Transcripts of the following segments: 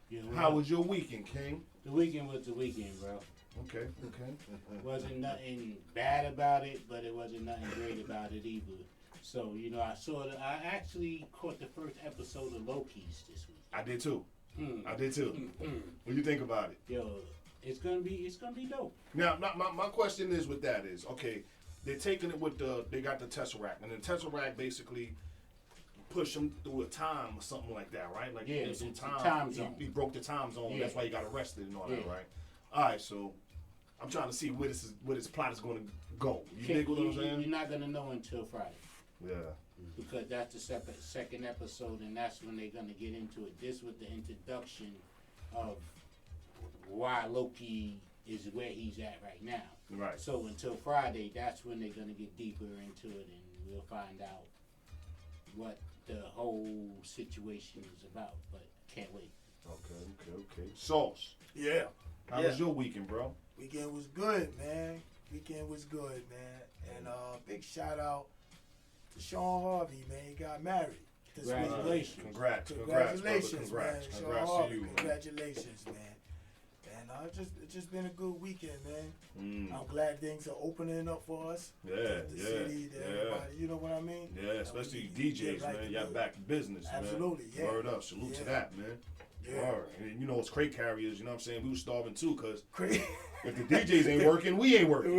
You know, How was your weekend, King? the weekend was the weekend, bro. Okay. Wasn't nothing bad about it, but it wasn't nothing great about it either. So, I actually caught the first episode of Loki's this week. I did too. Mm. I did too. Mm. What do you think about it? Yo, it's gonna be dope. Now, my question is with that is, okay, they're taking it with they got the Tesseract, and the Tesseract basically push him through a time or something like that, right? Like, Yeah, some it's a time zone. He broke the time zone. Yeah. That's why he got arrested and all that, Yeah. right? All right, so I'm trying to see where this plot is going to go. You dig what I'm saying? You're not gonna know until Friday. Yeah. Because that's the second episode, and that's when they're gonna get into it. This was the introduction of why Loki is where he's at right now. Right. So until Friday, that's when they're gonna get deeper into it, and we'll find out what the whole situation is about. But can't wait. Okay. Sauce. Yeah. How was your weekend, bro? Weekend was good, man. And big shout out to Sean Harvey, man. He got married. Congratulations. Congrats, Congratulations, brother. man. Sean Congrats to Harvey, you, man. congratulations, man. And it's just been a good weekend, man. Mm. I'm glad things are opening up for us. Yeah, the yeah, city, yeah. Everybody, you know what I mean? Yeah, especially you We DJs, get right man. to Y'all do it. back to business, Absolutely, man. yeah. Word up. Salute to Yeah. that, man. Yeah. Word. And you know, it's crate carriers, you know what I'm saying? We was starving too, because Crate. if the DJs ain't working, we ain't working.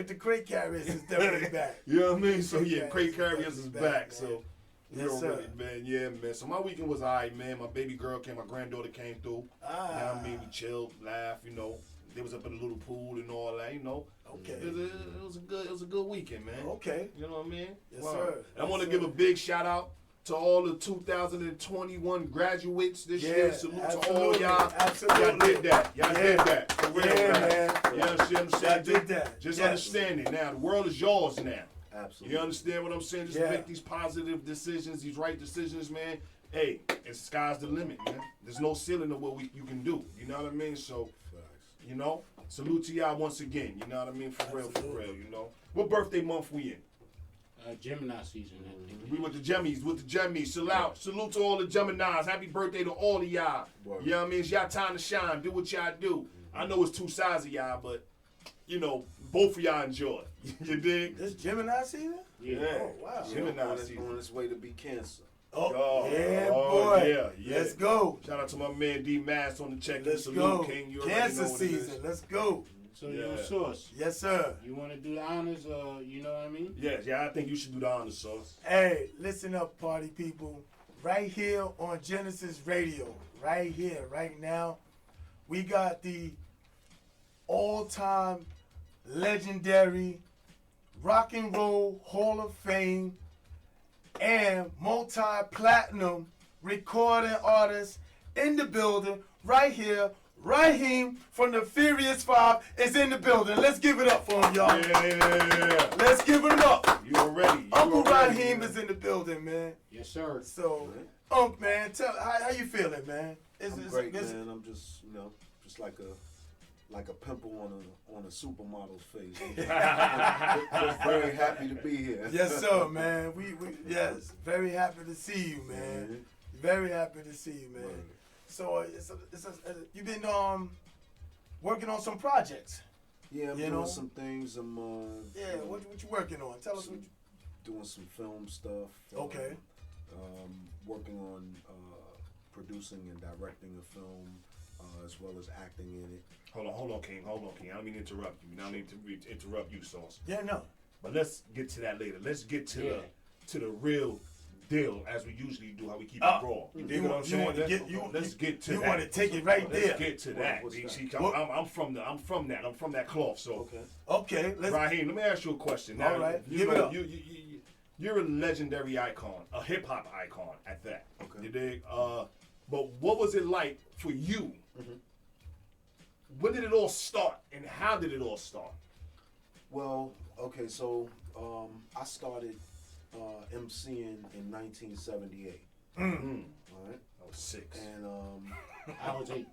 The crate carriers is definitely back. You know what I mean? So Crate yeah, crate carriers carriers is is back. back, So Yes, you know, sir. really, man. Yeah, man. So my weekend was alright, man. My baby girl came, my granddaughter came through. You know what I mean? We chilled, laughed, you know. They was up in the little pool and all that, you know. Okay. It was a good weekend, man. Okay. You know what I mean? Yes, Wow. sir. And I want to Yes, give a sir. big shout out to all the 2021 graduates this year. Salute to all absolutely, y'all. absolutely. Y'all did that. Y'all Yeah. did that. For real, Yeah, man. man. You understand what I'm saying? Y'all did that. Just Yes. understand it. Now, the world is yours now. Absolutely. You understand what I'm saying? Just Yeah. make these positive decisions, these right decisions, man. Hey, it's sky's the limit, man. There's no ceiling of what you can do. You know what I mean? So, you know, salute to y'all once again. You know what I mean? For real, Absolutely. you know. What birthday month we in? Gemini season. I think. We with the Gemmies. Salute to all the Geminis. Happy birthday to all of y'all. Word. You know what I mean? It's y'all time to shine. Do what y'all do. I know it's two sides of y'all, but, you know, both of y'all enjoy. You dig? This Gemini season? Yeah. Oh, wow. Gemini on season. its way to be Cancer. Oh, yeah, oh, boy. yeah. Let's go. Shout out to my man D Mass on the check. Let's Salute, go. King. You already Cancer know what it is. season. Let's go. So Yeah. your source. Yes, sir. You want to do the honors, or you know what I mean? Yeah, I think you should do the honors, sauce. Hey, listen up, party people. Right here on Genesis Radio, right here, right now, we got the all-time legendary Rock and Roll Hall of Fame and multi-platinum recording artist in the building, right here. Rahime from the Furious 5 is in the building. Let's give it up for him, y'all. Yeah. Let's give it up. You already. Uncle Rahime is in the building, man. Yes, sir. So, Right. man, tell how you feeling, man? I'm great, man. I'm just, just like a pimple on a supermodel's face. Just very happy to be here. Yes, sir, man. We yes, very happy to see you, man. Very happy to see you, man. Right. So, you've been working on some projects. Yeah, I'm You doing know? some things. I'm Yeah, what you working on? Tell us what you. doing some film stuff. Okay. Working on producing and directing a film, as well as acting in it. Hold on, King. I don't mean to interrupt you. I don't mean to interrupt you, sauce. Yeah, no. But let's get to that later. Let's get to the real deal, as we usually do, how we keep it raw. You dig what I'm saying? Let's get to that. You want to take it right there. Let's get to that. What's that? See, I'm from that cloth. So, Okay, let's. Rahime, let me ask you a question. Now, All right, you give know, it up. You're a legendary icon, a hip hop icon at that. Okay. You dig? But what was it like for you? Mm-hmm. When did it all start, and how did it all start? Well, okay, so I started MCing in 1978. All right, I was 6. and I was 8.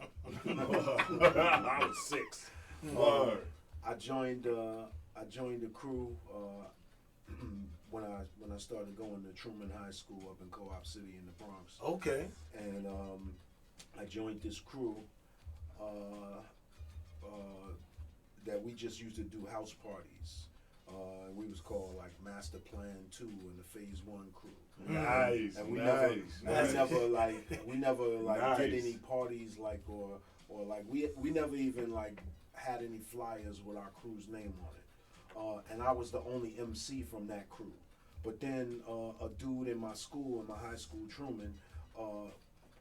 I was 6. Word. I joined the crew when I started going to Truman High School up in Co-op City in the Bronx. Okay. And I joined this crew that we just used to do house parties. We was called like Master Plan 2 and the Phase 1 crew. Nice, And we nice. we never Nice. did any parties like or like we never even like had any flyers with our crew's name on it. And I was the only MC from that crew. But then a dude in my school, in my high school, Truman,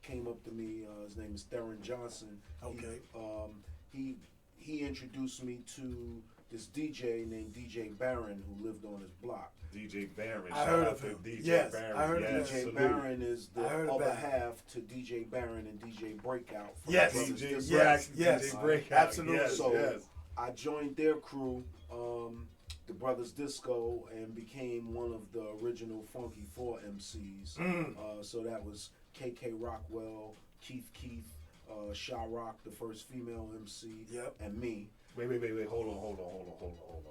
came up to me. His name is Theron Johnson. Okay. He introduced me to this DJ named DJ Barron who lived on his block. DJ Barron. I heard of him. DJ Yes, Barron. I heard of yes, him. DJ salute. Barron is the I heard of other that. half to DJ Barron and DJ Breakout. From Yes. Brothers DJ Disco. Yes, Break, yes. DJ Breakout. Absolutely. Yes, So yes. I joined their crew, the Brothers Disco, and became one of the original Funky 4 MCs. So that was KK Rockwell, Keith, Sha Rock, the first female MC, Yep. and me. Wait. Hold on.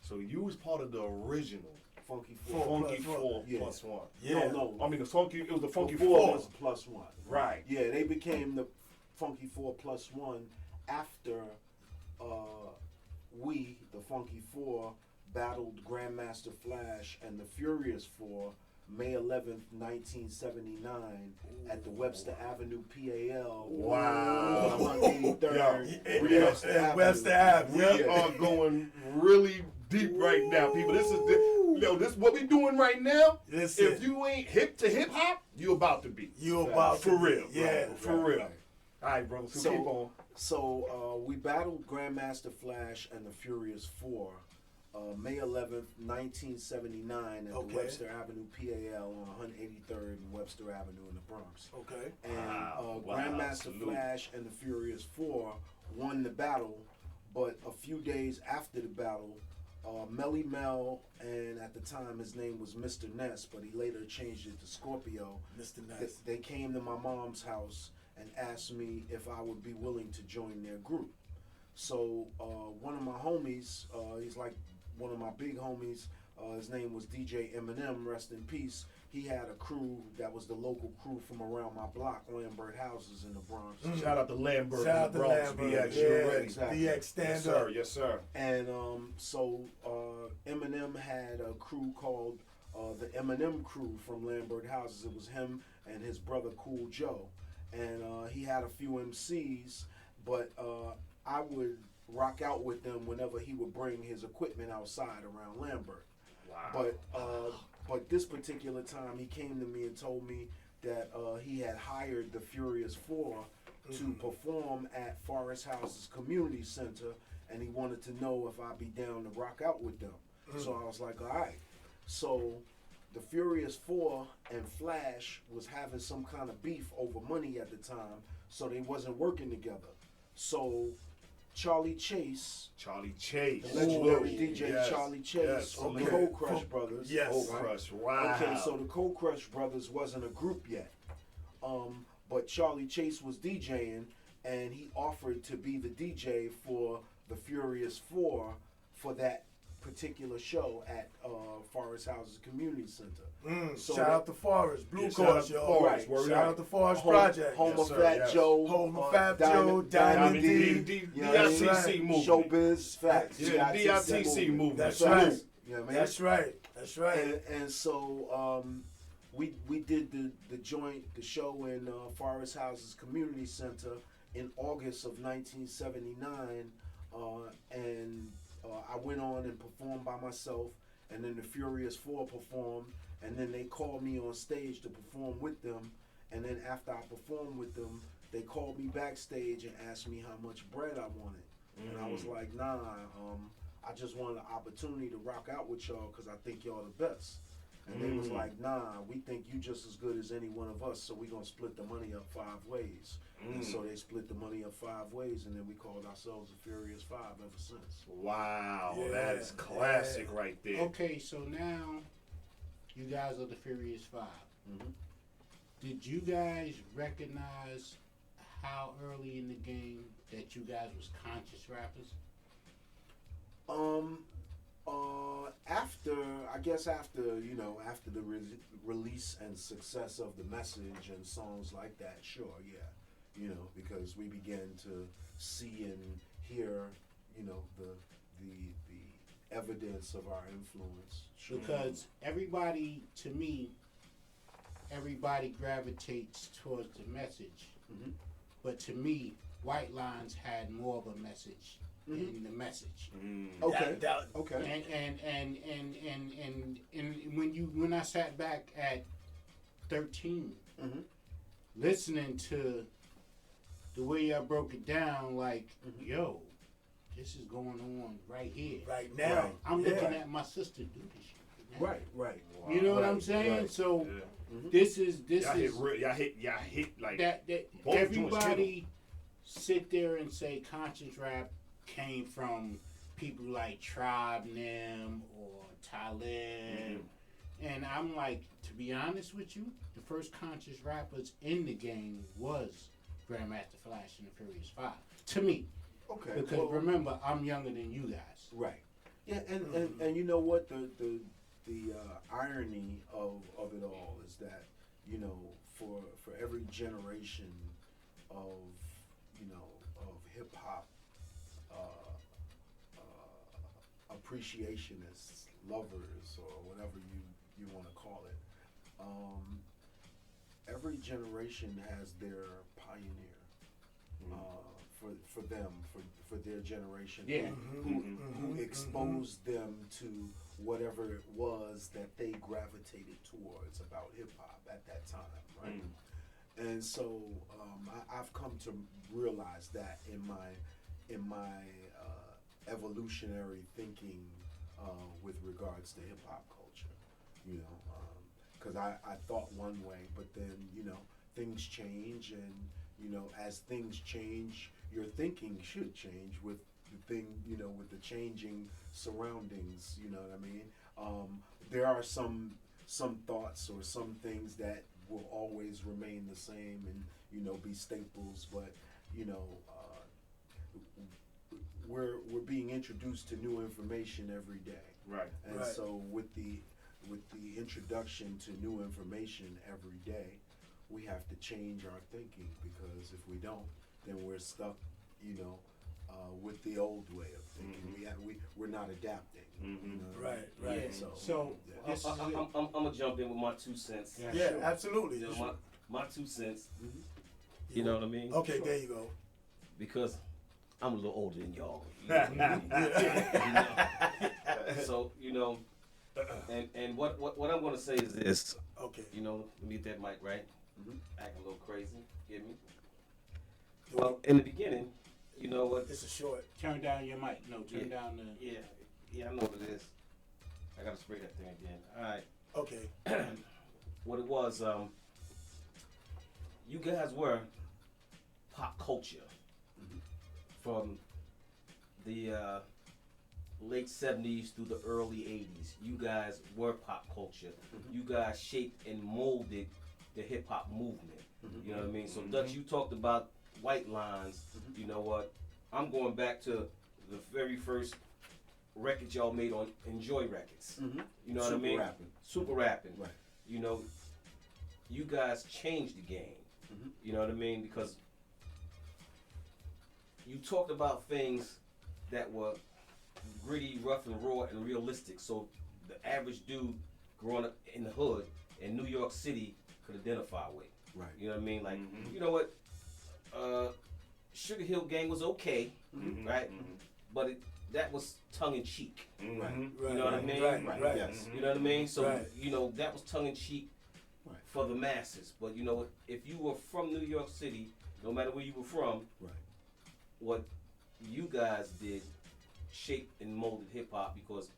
So you was part of the original Funky Funky plus 4 Yeah. plus 1. Yeah. No. I mean, it was the Funky Four 4 was plus 1. Right. Yeah, they became the Funky 4 plus 1 after we, the Funky 4, battled Grandmaster Flash and the Furious 4 May 11th, 1979 at the Webster Avenue PAL. Wow. 183rd Yeah, Webster and Avenue. Webster Ave. We Yep. are going really deep right now, people. This is what we doing right now. Listen. If you ain't hip to hip hop, you about to be. You about For to- real. Yeah. For real. All right, bro. So keep on. So we battled Grandmaster Flash and the Furious 4 May 11th, 1979 at Okay. the Webster Avenue PAL on 183rd and Webster Avenue in the Bronx. Okay. And Wow. Grandmaster Salute. Flash and the Furious 4 won the battle, but a few days after the battle, Melly Mel, and at the time his name was Mr. Ness, but he later changed it to Scorpio. Mr. Nice. They came to my mom's house and asked me if I would be willing to join their group. So one of my homies, he's like one of my big homies, his name was DJ Eminem, rest in peace. He had a crew that was the local crew from around my block, Lambert Houses in the Bronx. Shout out to Lambert Shout out in the to Bronx. Lambert. BX, Yeah, you ready? exactly. DX stand Yes, up. sir. Yes, sir. And so Eminem had a crew called the Eminem Crew from Lambert Houses. It was him and his brother Cool Joe. And he had a few MCs, but I would rock out with them whenever he would bring his equipment outside around Lambert. Wow. But this particular time, he came to me and told me that he had hired the Furious 4 to perform at Forest House's Community Center, and he wanted to know if I'd be down to rock out with them. So I was like, all right. So the Furious 4 and Flash was having some kind of beef over money at the time, so they wasn't working together. So Charlie Chase, the legendary Ooh, DJ yes, Charlie Chase yes, from the okay. Cold Crush Brothers. Yes. Cold right? Crush. Wow. Okay, so the Cold Crush Brothers wasn't a group yet, but Charlie Chase was DJing, and he offered to be the DJ for the Furious 4 for that particular show at Forest Houses Community Center. So Shout out to Forest. Blue Yeah, Course, shout out to yo. Forest. Shout Word out up. to Forest Home, Project. home Yes, of sir, Fat yes. Joe, Home of Fat Joe, Diamond Diamond D. D. You know what I mean? DITC movement. Showbiz, facts. Yeah, DITC movement. That's Salute. right. Yeah, man. That's right. That's right. And so we did the show in Forest Houses Community Center in August of 1979, and I went on and performed by myself, and then the Furious 4 performed, and then they called me on stage to perform with them, and then after I performed with them, they called me backstage and asked me how much bread I wanted, and I was like, nah, I just wanted an opportunity to rock out with y'all because I think y'all the best. And they was like, nah, we think you just as good as any one of us, so we gonna split the money up 5 ways. And so they split the money up 5 ways, and then we called ourselves the Furious 5 ever since. Wow. Yeah, That is classic right there. Okay, so now you guys are the Furious 5. Mhm. Did you guys recognize how early in the game that you guys was conscious rappers? After after the release and success of the message and songs like that, sure, yeah, because we began to see and hear, the evidence of our influence. Sure. Because everybody, to me, everybody gravitates towards the message. Mhm. But to me, White Lines had more of a message in the message. Okay. That- Okay. And when I sat back at 13, Mhm. listening to the way y'all broke it down, like, Mhm. yo, this is going on right here. right now. Right. I'm Yeah. looking at my sister do this shit. now. Right. You know what I'm Right, saying? right. So Yeah. Mhm. this is Y'all hit like that both everybody sit there and say conscious rap came from people like Tribe Nem or Talib, and I'm like, to be honest with you, the first conscious rappers in the game was Grandmaster Flash and the Furious Five. To me, Okay. because well, remember, I'm younger than you guys. Right. Yeah, and you know what the irony of it all is that for every generation of of hip hop appreciationists, lovers, or whatever you want to call it, every generation has their pioneer. For them, for their generation, Yeah. who exposed them to whatever it was that they gravitated towards about hip hop at that time, right? And so I've come to realize that in my evolutionary thinking with regards to hip hop culture, because I thought one way, but then things change, and as things change, your thinking should change with the thing, with the changing surroundings. You know what I mean? There are some thoughts or some things that will always remain the same and be staples, but we're being introduced to new information every day. right. And Right. so with the introduction to new information every day, we have to change our thinking, because if we don't, then we're stuck, with the old way of thinking. We're not adapting. Right. Yeah. So yeah. this is I'm it. gonna jump in with my 2 cents. Yeah. Yeah, Sure. absolutely. You know, my 2 cents. Mhm. You know what I mean? Okay, there you go. Because I'm a little older than y'all. So and what I'm gonna say is this. Okay. Let me get that mic right. Mhm. Acting a little crazy. Get me? Well, in the beginning, you know what? It's a short. Turn down your mic. No, turn down the. Yeah, I know what it is. I gotta spray that thing again. All right. Okay. What it was, you guys were pop culture from the late 70s through the early 80s. You guys were pop culture. You guys shaped and molded the hip hop movement. You know what I mean? So Dutch, you talked about White Lines. You know what? I'm going back to the very first record y'all made on Enjoy Records. You know what I mean? Super rapping. Right. You guys changed the game. You know what I mean? Because you talked about things that were gritty, rough, and raw, and realistic. So the average dude growing up in the hood in New York City could identify with. Right. You know what I mean? Like, you know what? Sugar Hill Gang was okay, right? But that was tongue in cheek. Right. Right. You know what I mean? Right. Yes. You know what I mean? So Right. that was tongue in cheek Right. for the masses. But you know what? If you were from New York City, no matter where you were from, Right. what you guys did shaped and molded hip hop, because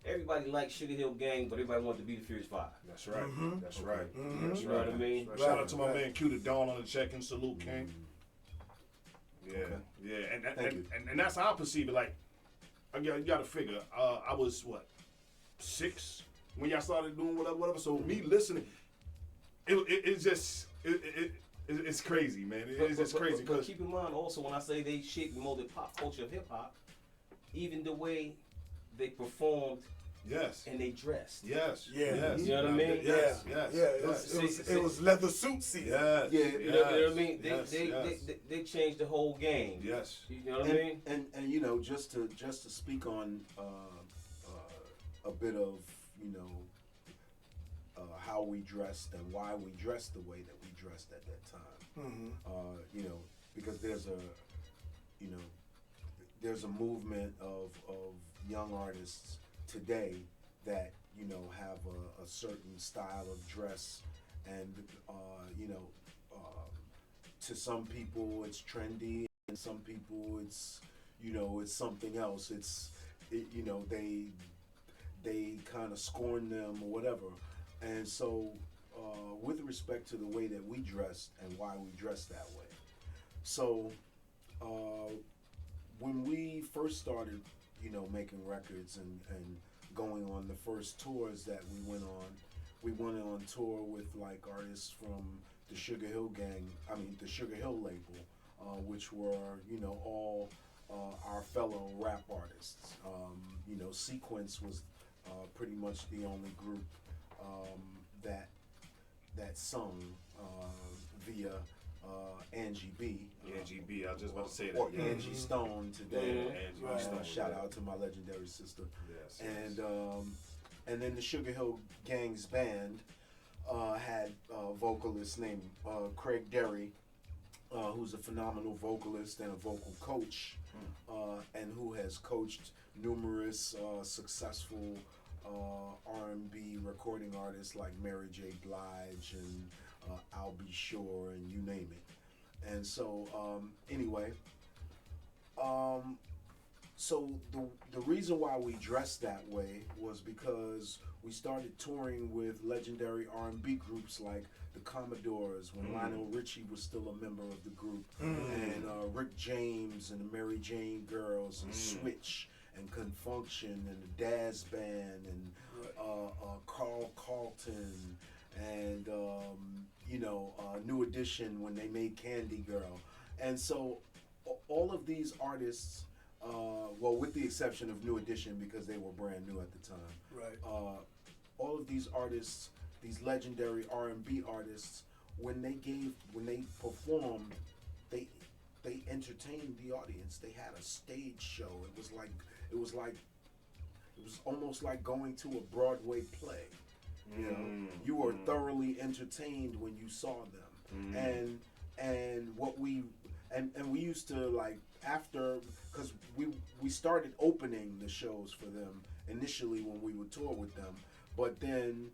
everybody liked Sugar Hill Gang, but everybody wanted to be the Furious Five. That's right. That's right. That's You know what I mean? Shout out to my man Q the Dawn on the check and salute King. Yeah, Okay. yeah, Thank you. and that's how I perceive it. Like, you got to figure. I was what 6 when y'all started doing whatever. So me listening, it's just it's crazy, man. It's just crazy. But Cause keep in mind also, when I say they shaped and molded pop culture of hip hop, even the way they performed Yes. and they dressed. Yes. Yeah. Yes. You know what I mean? Yes. Yeah. Yes. Yeah, it was leather suit season. Yes. Yeah, You know what I mean? Yes. They changed the whole game. Yes. You know what I mean? And you know, just to speak on a bit of, you know, how we dressed and why we dressed the way that we dressed at that time. Mm-hmm. You know, because there's a movement of young artists today that, you know, have a certain style of dress, and you know, to some people it's trendy, and some people it's, you know, it's something else. You know, they kind of scorn them or whatever. And so with respect to the way that we dressed and why we dressed that way, so when we first started, you know, making records and going on the first tours that we went on tour with like artists from the Sugar Hill the Sugar Hill label, which were, you know, all our fellow rap artists. You know, Sequence was pretty much the only group that sung via Angie B. Angie B. I was just about to say that. Or Yeah. Angie Stone today. Yeah, Angie Stone. Shout out to my legendary sister. Yes. And then the Sugar Hill Gang's band had a vocalist named Craig Derry, who's a phenomenal vocalist and a vocal coach, and who has coached numerous successful R&B recording artists like Mary J. Blige and I'll Be Sure and you name it. And so anyway, so the reason why we dressed that way was because we started touring with legendary R&B groups like the Commodores when Lionel Richie was still a member of the group, and Rick James and the Mary Jane Girls and Switch and Confunction and the Daz Band and Carl Carlton and you know, New Edition when they made Candy Girl. And so all of these artists, well, with the exception of New Edition because they were brand new at the time, Right. all of these artists, these legendary R&B artists, when they performed, they entertained the audience. They had a stage show. It was almost like going to a Broadway play. You know, you were thoroughly entertained when you saw them. And what we we used to, like, after, because we started opening the shows for them initially when we would tour with them, but then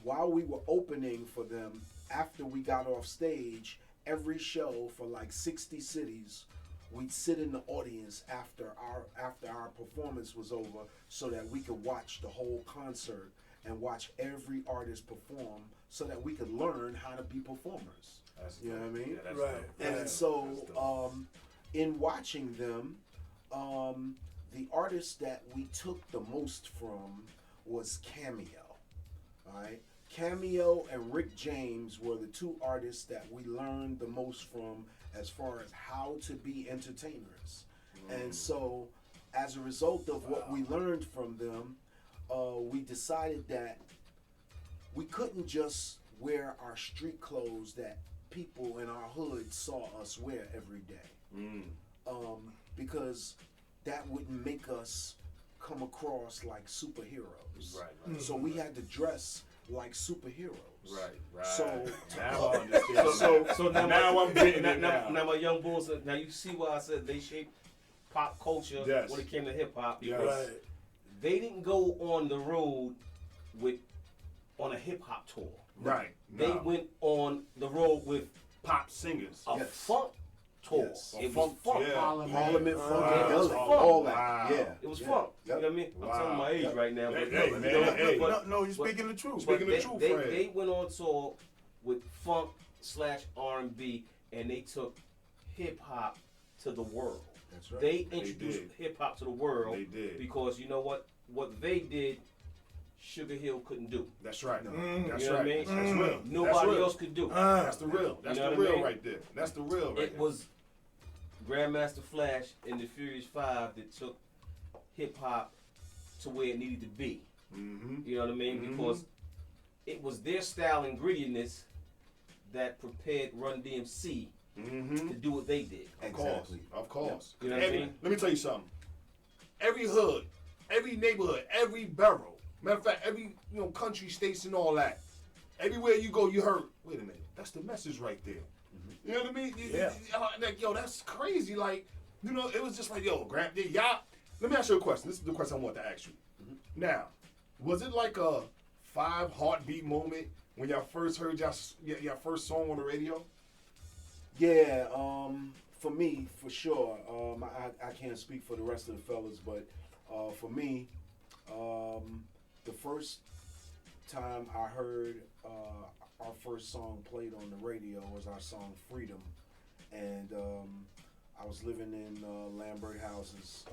while we were opening for them, after we got off stage, every show for like 60 cities, we'd sit in the audience after our performance was over so that we could watch the whole concert and watch every artist perform so that we could learn how to be performers. You know what I mean? Yeah, that's Right. dope. And That's so dope. in watching them, the artist that we took the most from was Cameo. All right? Cameo and Rick James were the two artists that we learned the most from as far as how to be entertainers. And so as a result of what we learned from them, we decided that we couldn't just wear our street clothes that people in our hood saw us wear every day. Because that wouldn't make us come across like superheroes. Right. So we had to dress like superheroes. Right. So Now I understand. So now, Now I'm getting it now, now. my young bulls. Now you see why I said they shaped pop culture Yes. when it came to hip hop. Yes. Because Right. they didn't go on the road on a hip hop tour. Right. They No. went on the road with Pop singers. a Yes. funk tour. Yes. It was funk. Yeah. Parliament Wow. Funk, Yeah, it was Gully, funk. all that. Wow. Yeah. It was Yeah. funk. Yep. You know what I mean? I'm Wow. telling my age right now. But, Hey, man, hey. No, you're speaking the truth. Speaking the they, truth, they, Fred. they went on tour with funk / R&B, and they took hip hop to the world. That's right. They They introduced did. hip hop to the world. They did. Because you know what? What they did, Sugar Hill couldn't do. That's right. That's You know right. what I mean? That's real. Nobody That's real. else could do. That's the real. That's You know the what I real mean? right there. That's the real right It there. was Grandmaster Flash and the Furious Five that took hip hop to where it needed to be. Mm-hmm. You know what I mean? Mhm. Because it was their style and grittiness that prepared Run DMC Mm-hmm. to do what they did. Exactly. Of course. You know what I mean? Let me tell you something. Every hood, every neighborhood, every borough, matter of fact, every country, states, and all that. Everywhere you go, you heard. Wait a minute, that's the message right there. You know what I mean? Like, yo, that's crazy. Like, it was just like, yo, y'all. Let me ask you a question. This is the question I want to ask you. Now, was it like a 5 heartbeat moment when y'all first heard your first song on the radio? Yeah, for me, for sure. I can't speak for the rest of the fellas, but for me, the first time I heard our first song played on the radio was our song Freedom. And I was living in Lambert Houses,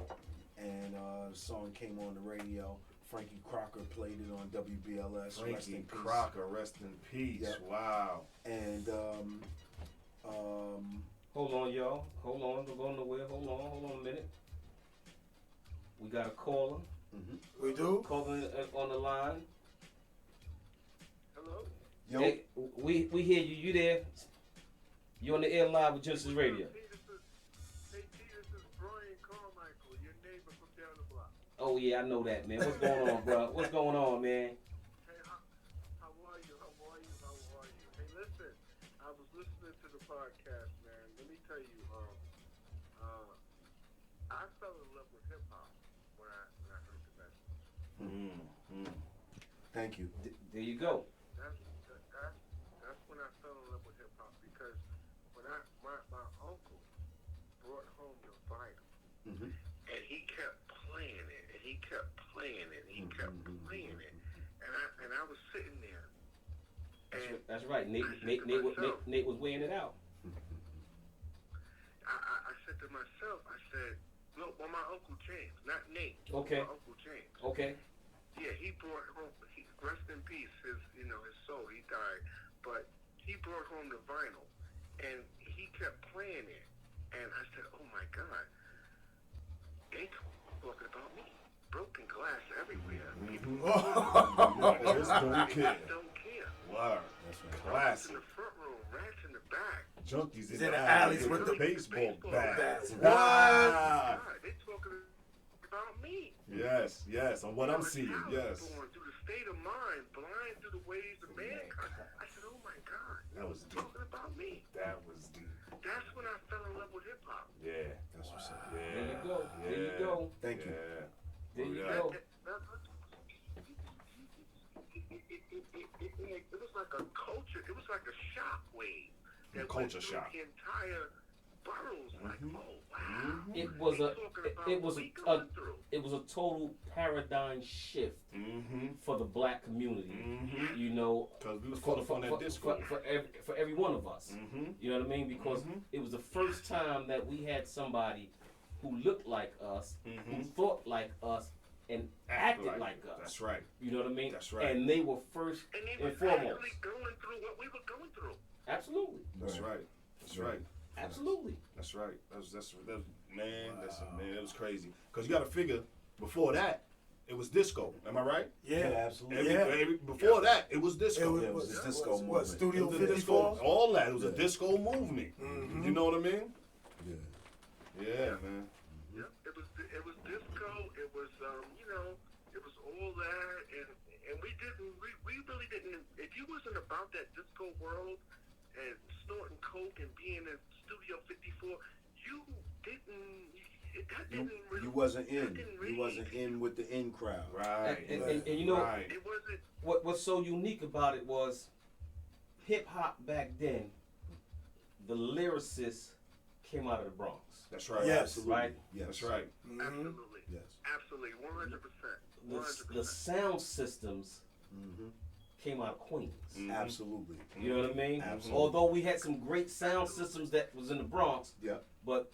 and the song came on the radio. Frankie Crocker played it on WBLS. Frankie Crocker, rest in peace. Yep. Wow. And Hold on, y'all. Hold on. Don't go nowhere. Hold on a minute. We got a caller. We do? Calling on the line. Hello? yo, Hey, we hear you. You there? You on the air live with Genesis Radio. Hey, T, this is Brian Carmichael, your neighbor from down the block. Oh yeah, I know that, man. What's going on, bro? What's going on, man? Hey, how are you? Hey, listen, I was listening to the podcast, man. Let me tell you, I fell in love with hip hop when I heard the message. thank you. There you go. That's when I fell in love with hip hop, because when my uncle brought home the vinyl, and he kept playing it, and he kept playing it, and he kept playing it, and I was sitting there, and That's right. Nate was weighing it out. I said to myself, no, well, my Uncle James, not Nate. Okay. My Uncle James. Okay. Yeah, he brought home, rest in peace, his soul, he died, but he brought home the vinyl, and he kept playing it, and I said, oh my God, they talking about me. Broken glass everywhere. People Just don't care. don't care. Wow. Rats Classic. in the front row, rats in the back. Junkies in the alleys with the baseball bats. What? Wow. God, they talking about me. Yes, on what I'm seeing. Yes. Born through the state of mind, blind through the ways of mankind. I said, oh my God, That was they're deep. talking about me. That was deep. That's when I fell in love with hip hop. Yeah. That's what's up. Yeah. There you go. There you go. Thank you. Yeah. There you Yeah. go. It was like a culture. It was like a shock wave. That Culture went through shock. The entire boroughs. Like, oh wow. It was They a talking about it was what we a going through. it was a total paradigm shift for the black community. You know, Because we was caught up on that disco. for every one of us. You know what I mean? Because Mhm. it was the first time that we had somebody who looked like us, who Mhm. thought like us, and acted like us. That's right. You know what I mean? That's right. And they were first And they and were foremost. actually going through what we were going through. Absolutely. That's right. That's right. Absolutely. That's right. That's man. Man, it was crazy. Because you got to figure, before that, it was disco. Am I right? Yeah, Yeah. absolutely. Before that, it was disco. It was the disco what, movement. Studio It was a disco, 54? all that. It was a Yeah. disco movement. You know what I mean? Yeah. Yeah, man. Yep. It was disco. It was it was all that, and we really didn't. If you wasn't about that disco world and snorting coke and being in Studio 54, you didn't. That didn't really. You wasn't in. didn't You really- wasn't in with the in crowd. Right. And you know right. It wasn't. what's so unique about it was hip hop back then. The lyricists came out of the Bronx. That's right. Yes. Absolutely. Right. Yes. That's right. Absolutely. Yes. Absolutely. 100%. The 100%. sound systems Mm-hmm. came out of Queens. Absolutely. You know what I mean? Absolutely. Although we had some great sound systems that was in the Bronx, Yep. but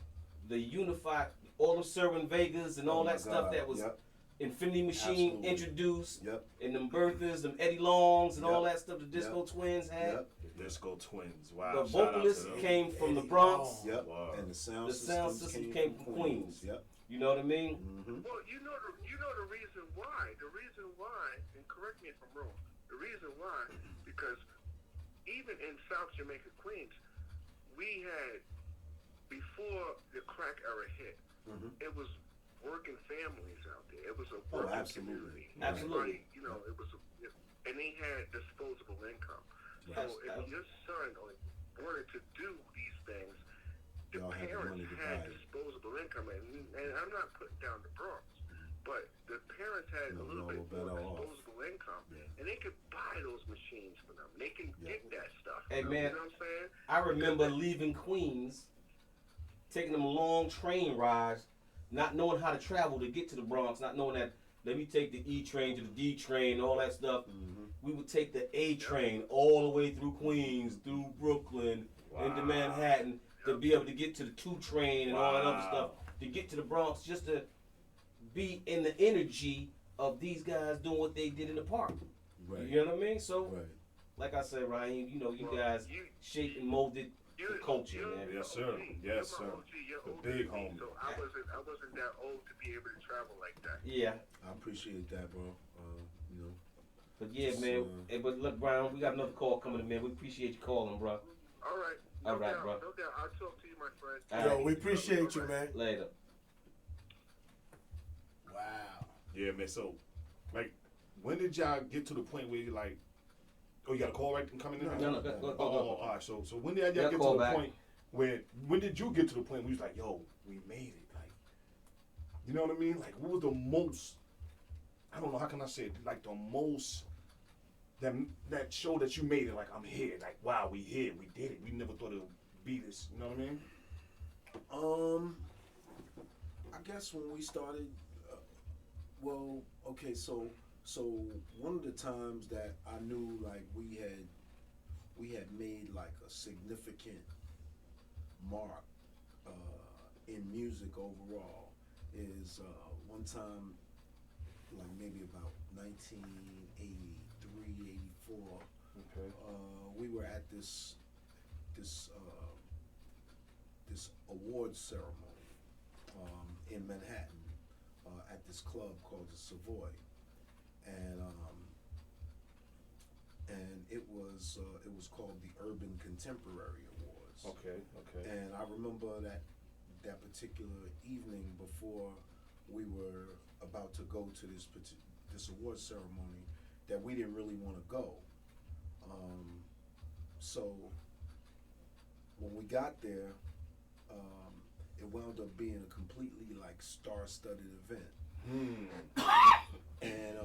the unified, all the Servant Vegas and all Oh my that stuff God. that was Yep. Infinity Machine Absolutely. introduced, Yep. and them Berthas, them Eddie Longs, and all Yep. that stuff the Disco Yep. Twins had. Yep. Disco Twins. Wow. The Shout out to vocalists them. came from the Eddie Bronx. Long. Yep. Wow. And the sound The sound systems system came from Queens. Yep. You know what I mean? Mm-hmm. Well, you know the reason why. The reason why, and correct me if I'm wrong. The reason why, because even in South Jamaica, Queens, we had before the crack era hit, it was working families out there. It was a working absolutely. community. Absolutely. Everybody, it was, and they had disposable income. So if your son wanted to do these things, the Y'all had the parents money to had buy it. disposable income, and I'm not putting down the Bronx, but the parents had a little bit more disposable income, and they could buy those machines for them. They can get that stuff. Hey, man, you know what I'm saying? I remember leaving Queens, taking them long train rides, not knowing how to travel to get to the Bronx, not knowing that let me take the E train to the D train, all that stuff. We would take the A train all the way through Queens, through Brooklyn, into Manhattan, to be able to get to the 2 train and all that other stuff, to get to the Bronx, just to be in the energy of these guys doing what they did in the park. Right. You know what I mean? So, Right. like I said, Ryan, you guys shaped and molded the culture, man. Yes, sir. Yes, sir. You're The OG, big homie. So I wasn't that old to be able to travel like that. Yeah. I appreciate that, bro. But yeah, man. Hey, but look, Brian, we got another call coming in, man. We appreciate you calling, bro. All right. All right, doubt, bro. No doubt. I'll talk to you, my friend. All Yo, we appreciate you, man. Later. Wow. Yeah, man. So, like, when did y'all get to the point where you like, oh, you got a call right coming in? No, go. All right. So when did y'all Yeah, get call to the back. point where? When did you get to the point where you was like, yo, we made it? Like, you know what I mean? Like, what was the most? I don't know. How can I say it? Like the most. That show that you made it. Like, I'm here. Like, wow, we here. We did it. We never thought it would be this. You know what I mean? I guess when we started, so one of the times that I knew like we had made like a significant mark in music overall is one time, like maybe about 1983, 84. Okay. We were at this awards ceremony in Manhattan at this club called the Savoy, and it was called the Urban Contemporary Awards. Okay. And I remember that particular evening before we were about to go to this awards ceremony that we didn't really want to go. So when we got there, it wound up being a completely like star-studded event. And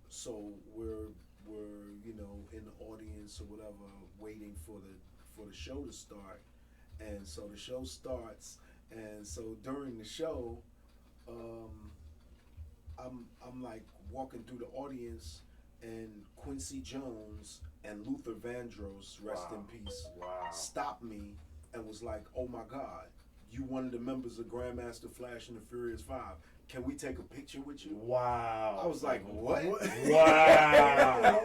so we're in the audience or whatever, waiting for the show to start. And so the show starts, and so during the show, I'm like walking through the audience, and Quincy Jones and Luther Vandross, rest in peace, stopped me and was like, "Oh my God, you one of the members of Grandmaster Flash and the Furious 5. Can we take a picture with you?" Wow. I was like, "What?" Wow.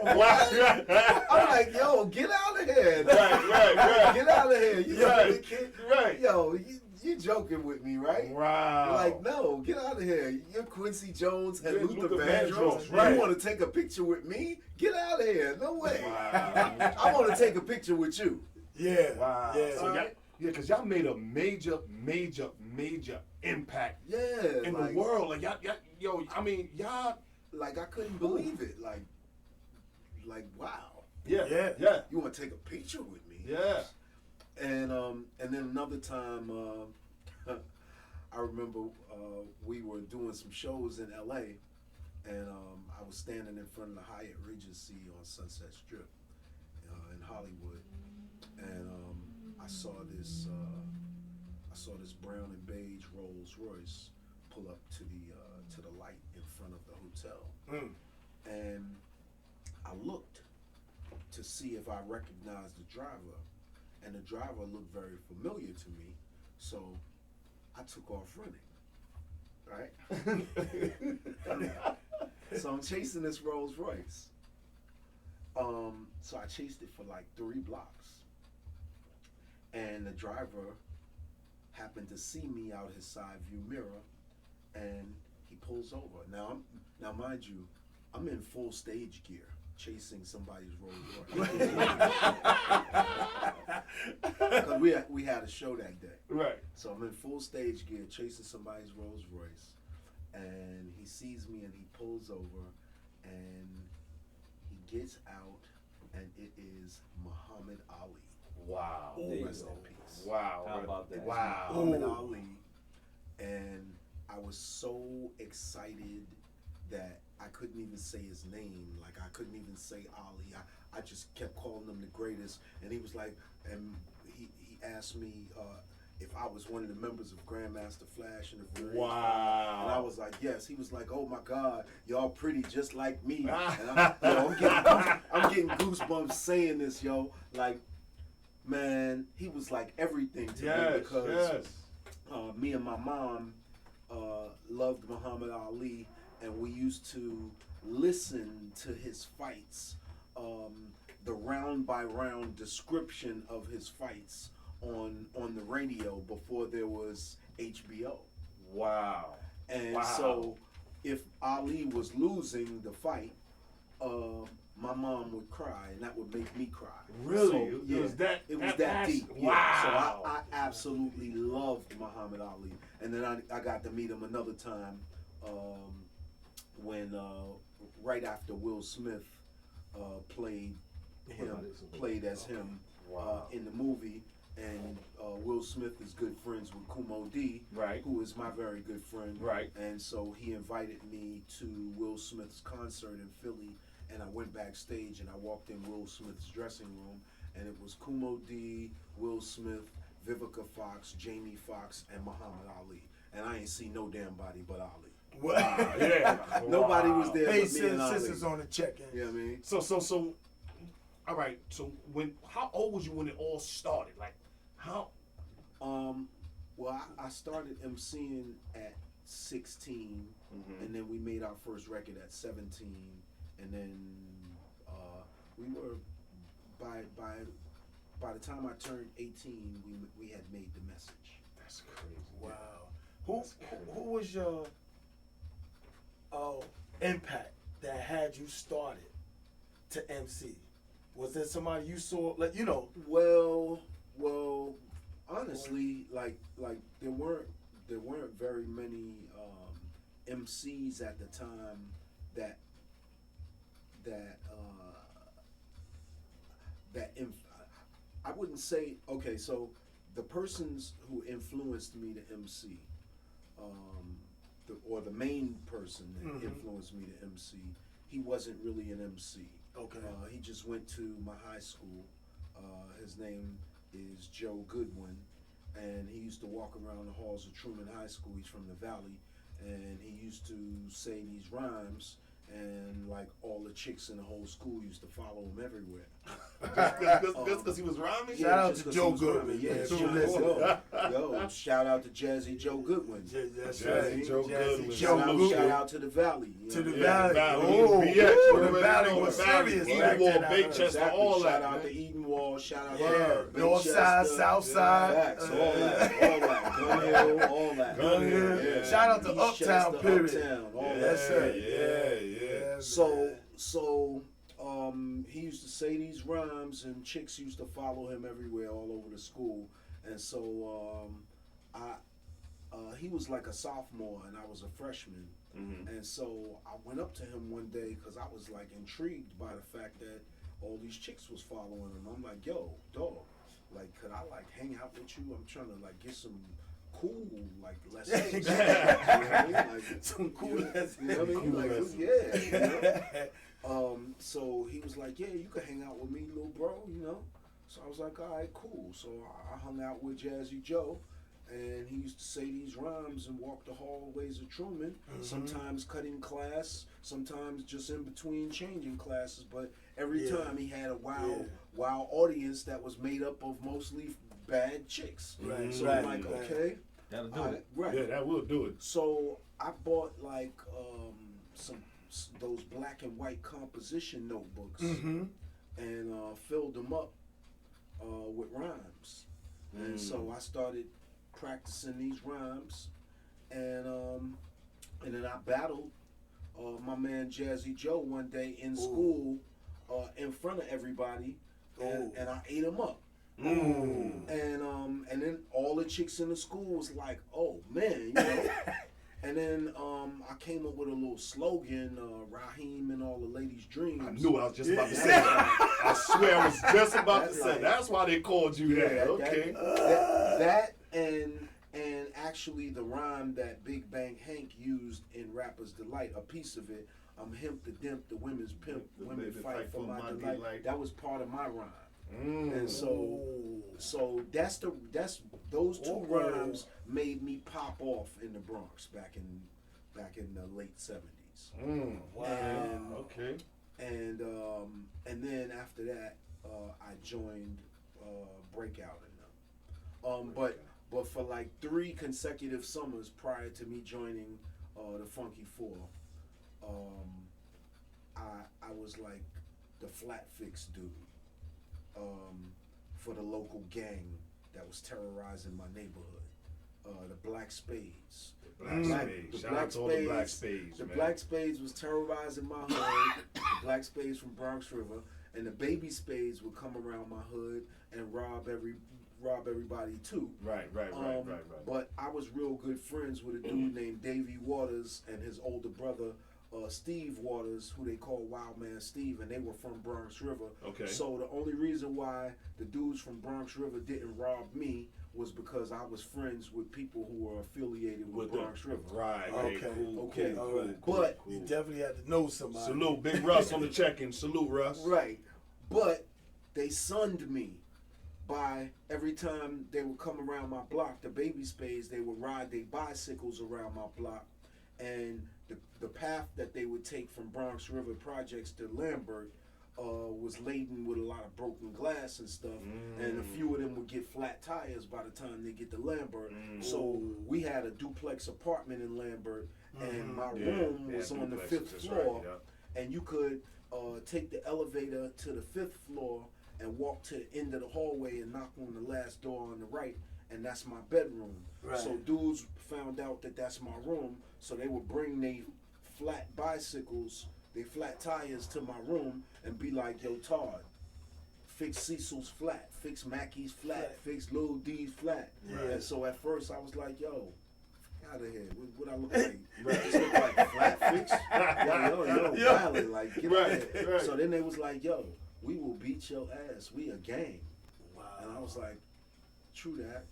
I'm like, "Yo, get out of here. Right. Get out of here. You Right. kid. Right. Yo, you joking with me, right?" Wow. Like, no, get out of here. You're Quincy Jones and Yeah, Luther Luther Vandross. Vandross, right. You want to take a picture with me? Get out of here. No way. Wow. I want to take a picture with you. Yeah. Wow. Yeah. So because y'all made a major impact Yeah. in like, the world. Like y'all, I mean, y'all. Like, I couldn't believe it. Like, wow. Yeah. You want to take a picture with me? Yeah. And then another time, I remember we were doing some shows in LA, and I was standing in front of the Hyatt Regency on Sunset Strip in Hollywood, and I saw this brown and beige Rolls Royce pull up to the light in front of the hotel, and I looked to see if I recognized the driver, and the driver looked very familiar to me, so I took off running, right? So I'm chasing this Rolls Royce. So I chased it for like 3 blocks, and the driver happened to see me out his side view mirror, and he pulls over. Now mind you, I'm in full stage gear, chasing somebody's Rolls Royce. Because we had a show that day. Right. So I'm in full stage gear, chasing somebody's Rolls Royce, and he sees me and he pulls over, and he gets out, and it is Muhammad Ali. Wow. There you Rest go. in peace. Wow. How about that? Wow. Muhammad Ali, and I was so excited that I couldn't even say his name. Like, I couldn't even say Ali. I just kept calling him the greatest. And he was like, and he asked me if I was one of the members of Grandmaster Flash and the Furious Five. Wow. And I was like, yes. He was like, oh my God, y'all pretty just like me. Ah. And I'm getting goosebumps saying this, yo. Like, man, he was like everything to me because me and my mom loved Muhammad Ali, and we used to listen to his fights, the round by round description of his fights on the radio before there was HBO. Wow. And Wow. so if Ali was losing the fight, my mom would cry, and that would make me cry. Really? So, It yeah, was that- it was that that passion? deep. Yeah. Wow. So I absolutely loved Muhammad Ali, and then I got to meet him another time when right after Will Smith played as him Wow. in the movie. And Will Smith is good friends with Kumo D, Right. who is my very good friend. Right. And so he invited me to Will Smith's concert in Philly, and I went backstage and I walked in Will Smith's dressing room, and it was Kumo D, Will Smith, Vivica Fox, Jamie Foxx, and Muhammad Ali. And I ain't seen no damn body but Ali. Wow. Yeah. Nobody Wow. was there Hey, but me and Ali. sisters on the check-in. You know what I mean? So, all right. So how old was you when it all started? Like, how? Well, I started emceeing at 16, and then we made our first record at 17, and then we were by the time I turned 18, we had made the message. That's crazy. Wow. Who was your impact that had you started to MC? Was there somebody you saw, like, you know? Well, honestly, like there weren't very many MCs at the time that I wouldn't say, okay, so the persons who influenced me to MC, or the main person that influenced me to MC, he wasn't really an MC. Okay. He just went to my high school. His name is Joe Goodwin, and he used to walk around the halls of Truman High School. He's from the Valley, and he used to say these rhymes, and like all the chicks in the whole school used to follow him everywhere. Just because he was rhyming? Shout out just to 'cause Joe he was Goodwin. rhyming. Yeah, Yeah, yo, shout out to Jazzy Joe Goodwin. That's Jazzy right. Joe Jazzy Goodwin. Joe Goodwin. Shout out to the Valley. you To know? the Yeah, Valley. the Oh, BX, the the Valley was serious back Edenwall, then. I heard. Baychester, all Shout that, out man. to Edenwall. Shout out Yeah, to North Side, Baychester. South Side. Facts, all that. Gun Hill, all that. Gun Hill, Yeah. yeah. Shout out to Eastchester, Uptown, period. Uptown, all That's that. right. Yeah. So he used to say these rhymes, and chicks used to follow him everywhere, all over the school. And so he was like a sophomore, and I was a freshman. And so I went up to him one day because I was like intrigued by the fact that all these chicks was following him. I'm like, yo, dog, like, could I like hang out with you? I'm trying to like get some cool like lessons. You know what I mean? Like, Some cool you know, lessons. You know what I mean? Cool Like, lessons. yeah. You know? So he was like, yeah, you could hang out with me, little bro, you know? So I was like, all right, cool. So I hung out with Jazzy Joe, and he used to say these rhymes and walk the hallways of Truman, sometimes cutting class, sometimes just in between changing classes, but every Yeah. time he had a wild audience that was made up of mostly bad chicks. Right, So right, I'm like, right. okay. That'll do it. Right. Yeah, that will do it. So I bought like those black and white composition notebooks and filled them up with rhymes. And so I started practicing these rhymes, and then I battled my man Jazzy Joe one day in school, in front of everybody, and I ate him up. And then all the chicks in the school was like, "Oh man," you know. And then I came up with a little slogan, Rahime and all the ladies' dreams. I knew I was just about to say that. I swear I was just about to say that's why they called you that. Okay. That and actually the rhyme that Big Bang Hank used in Rapper's Delight, a piece of it. I'm hemp the dimp, the women's pimp, the women fight for my delight. That was part of my rhyme. And so that's those two rhymes made me pop off in the Bronx back in the late 70s. Wow. And then after that, I joined Breakout in them. But for like 3 consecutive summers prior to me joining the Funky Four, I was like the flat fix dude. For the local gang that was terrorizing my neighborhood, the Black Spades. Shout out to all the Black Spades. The Black Spades was terrorizing my hood. The Black Spades from Bronx River, and the Baby Spades would come around my hood and rob everybody too. Right. But I was real good friends with a dude named Davey Waters and his older brother. Steve Waters, who they call Wild Man Steve, and they were from Bronx River. Okay. So the only reason why the dudes from Bronx River didn't rob me was because I was friends with people who were affiliated with Bronx River. Right. Okay. Cool. But you definitely had to know somebody. Salute, Big Russ on the check-in. Salute, Russ. Right. But they sunned me by every time they would come around my block, the Baby Spades, they would ride their bicycles around my block, and the path that they would take from Bronx River Projects to Lambert was laden with a lot of broken glass and stuff, and a few of them would get flat tires by the time they get to Lambert. So we had a duplex apartment in Lambert, and my room was on the 5th floor, and you could take the elevator to the 5th floor and walk to the end of the hallway and knock on the last door on the right, and that's my bedroom. Right. So dudes found out that that's my room, so they would bring their flat bicycles, their flat tires to my room and be like, "Yo, Todd, fix Cecil's flat, fix Mackey's flat, fix Lil D's flat." Right. And so at first I was like, "Yo, out of here. What I look like? This look like flat fix? Yo, violent, like get out of here." Right. So then they was like, "Yo, we will beat your ass. We a gang." Wow. And I was like, True that.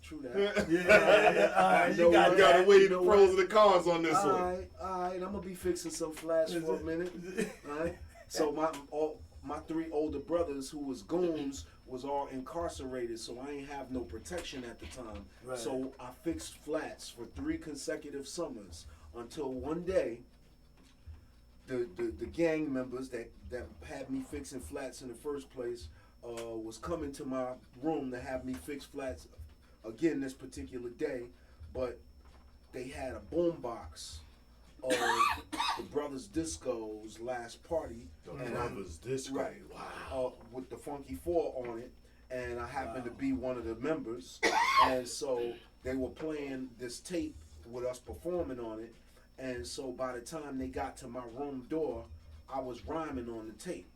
Yeah. You gotta weigh the pros and the cons on this one. All right. I'm gonna be fixing some flats for a minute. All right. So my 3 older brothers who was goons was all incarcerated, so I ain't have no protection at the time. Right. So I fixed flats for 3 consecutive summers until one day the gang members that had me fixing flats in the first place was coming to my room to have me fix flats again this particular day, but they had a boom box of the Brothers Disco's last party. Brothers Disco. Right. Wow. With the Funky Four on it, and I happened to be one of the members, and so they were playing this tape with us performing on it, and so by the time they got to my room door, I was rhyming on the tape,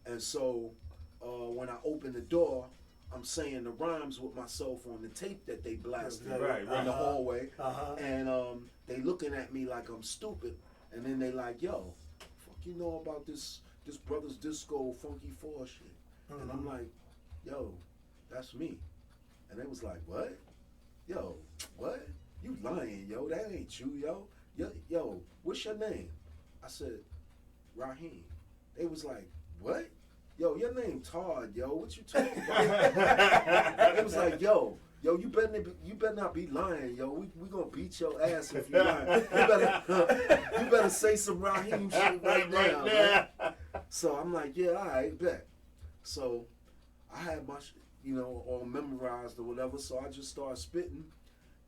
and so when I opened the door, I'm saying the rhymes with myself on the tape that they blasted in the hallway, and they looking at me like I'm stupid, and then they like, "Yo, fuck you know about this Brothers Disco Funky Four shit?" And I'm like, "Yo, that's me," and they was like, "What? Yo, what? You lying, yo? That ain't you, yo. Yo, what's your name?" I said, "Rahime." They was like, "What? Yo, your name Todd, yo. What you talking about?" It was like, yo, you better not be lying, yo. We gonna beat your ass if you lying. You better say some Rahime shit right now, man. So I'm like, yeah, all right, bet. So I had my, all memorized or whatever. So I just started spitting,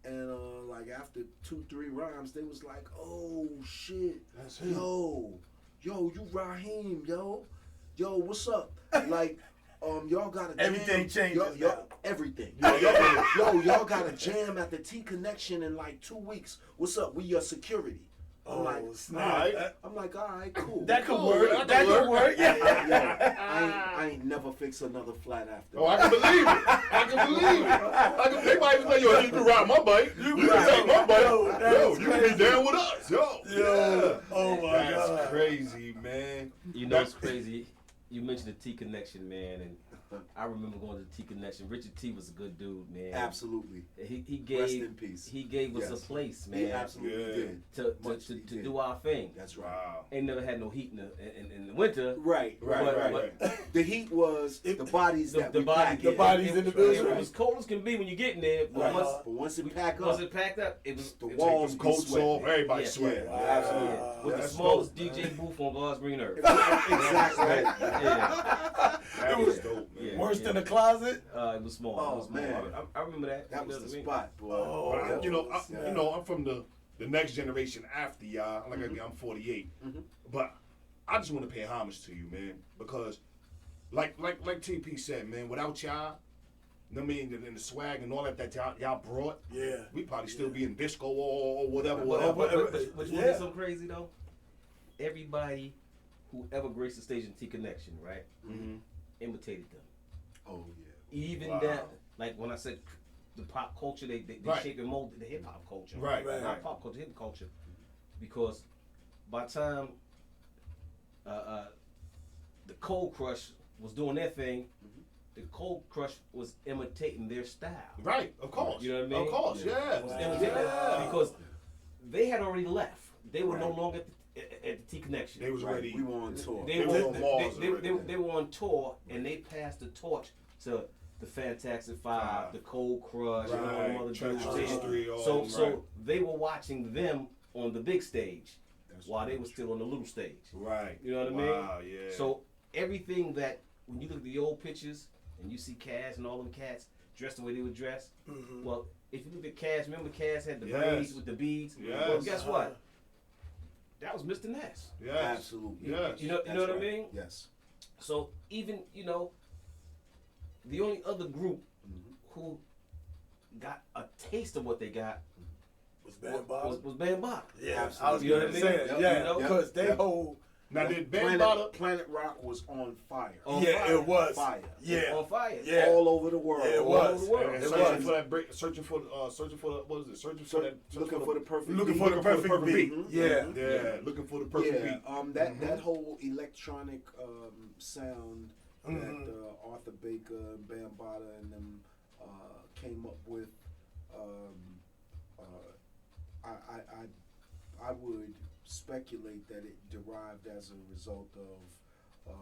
and like after 2-3 rhymes, they was like, "Oh shit, That's him. yo, you Rahime, yo." "Yo, what's up?" Like y'all got a jam. Everything changes now. Everything. Y'all got a jam at the T Connection in like 2 weeks. What's up? We your security. I'm like, snap. all right, cool. That could Cool, work. that could work. Yeah. I ain't never fix another flat after. Oh, I can believe it. I can believe it. They might even say, yo, you can ride my bike. You can take my bike. Yo, you can be down with us. Yo. Oh my That's God. crazy, man. You know it's crazy. You mentioned the T Connection, man, and I remember going to the T Connection. Richard T was a good dude, man. Absolutely. He Rest gave in peace. He gave us Yes. a place, man, He absolutely did. to Much he did. do our thing. That's right. Wow. Ain't never had no heat in the winter. Right. The heat was the bodies that we pack in. the bodies in the building. It was cold as can be when you get in there, but Right. once But once it pack once up, it packed up, it was the it was- walls Them be coats sweating. off, everybody Yeah. sweating. Yeah, absolutely. with the That's smallest dope. DJ booth on God's green earth. Exactly. Yeah. That was dope, man. Yeah. Worse than the closet. It was small. Oh, it was small. man. I remember that. That You was know the what I mean? spot, boy. Oh, But yeah. I'm from the next generation after y'all. Like I'm 48, but I just want to pay homage to you, man, because like TP said, man, without y'all, I mean, and the swag and all that y'all brought, Yeah. we probably still be in disco or whatever. But you know something crazy though? Everybody who ever graced the stage in T Connection, right, imitated them. Oh yeah. Even Wow. that, like when I said the pop culture, they Right. shaped and molded the hip hop culture. Right, Right. Not pop culture, hip culture. Because by the time the Cold Crush was doing their thing, the Cold Crush was imitating their style. Right, of course. You know what I mean? Of course, yeah. It was imitating because they had already left. They were no longer at the T Connection. They was Right. ready. We were on tour. They was were on Mars already. they were on tour and they passed the torch to the Fantastic Five, the Cold Crush, and all Right. them other Church dudes. History, all So them, so right. they were watching them on the big stage That's while they right. were still on the little stage. Right. You know what I mean? Wow, yeah. So everything that when you look at the old pictures and you see Cass and all them cats dressed the way they were dressed, well, if you look at Cass, remember Cass had the Yes. braids with the beads? Yes. Well, guess what? That was Mr. Ness. yes. Absolutely. Yes. You know That's what I right. mean? Yes. So even, the only other group who got a taste of what they got Was Band Bob? was Band Bach. Yeah, Absolutely. I was You know gonna what I say mean? it. Yep, Yeah, you know? because they Yep. hold. Now did Ben Bada? Planet Rock was on fire. On Yeah, fire. it was. Fire. Yeah, On fire. yeah. All over the world. Yeah, it All was. over the world. And It searching was. for that break, searching for the what is it? Searching for that, Looking for the perfect Looking beat. for the perfect beat. Mhm. Yeah. Yeah, looking for the perfect Yeah, beat. that whole electronic sound Mhm. that Arthur Baker and Bam Bada and them came up with, I would speculate that it derived as a result of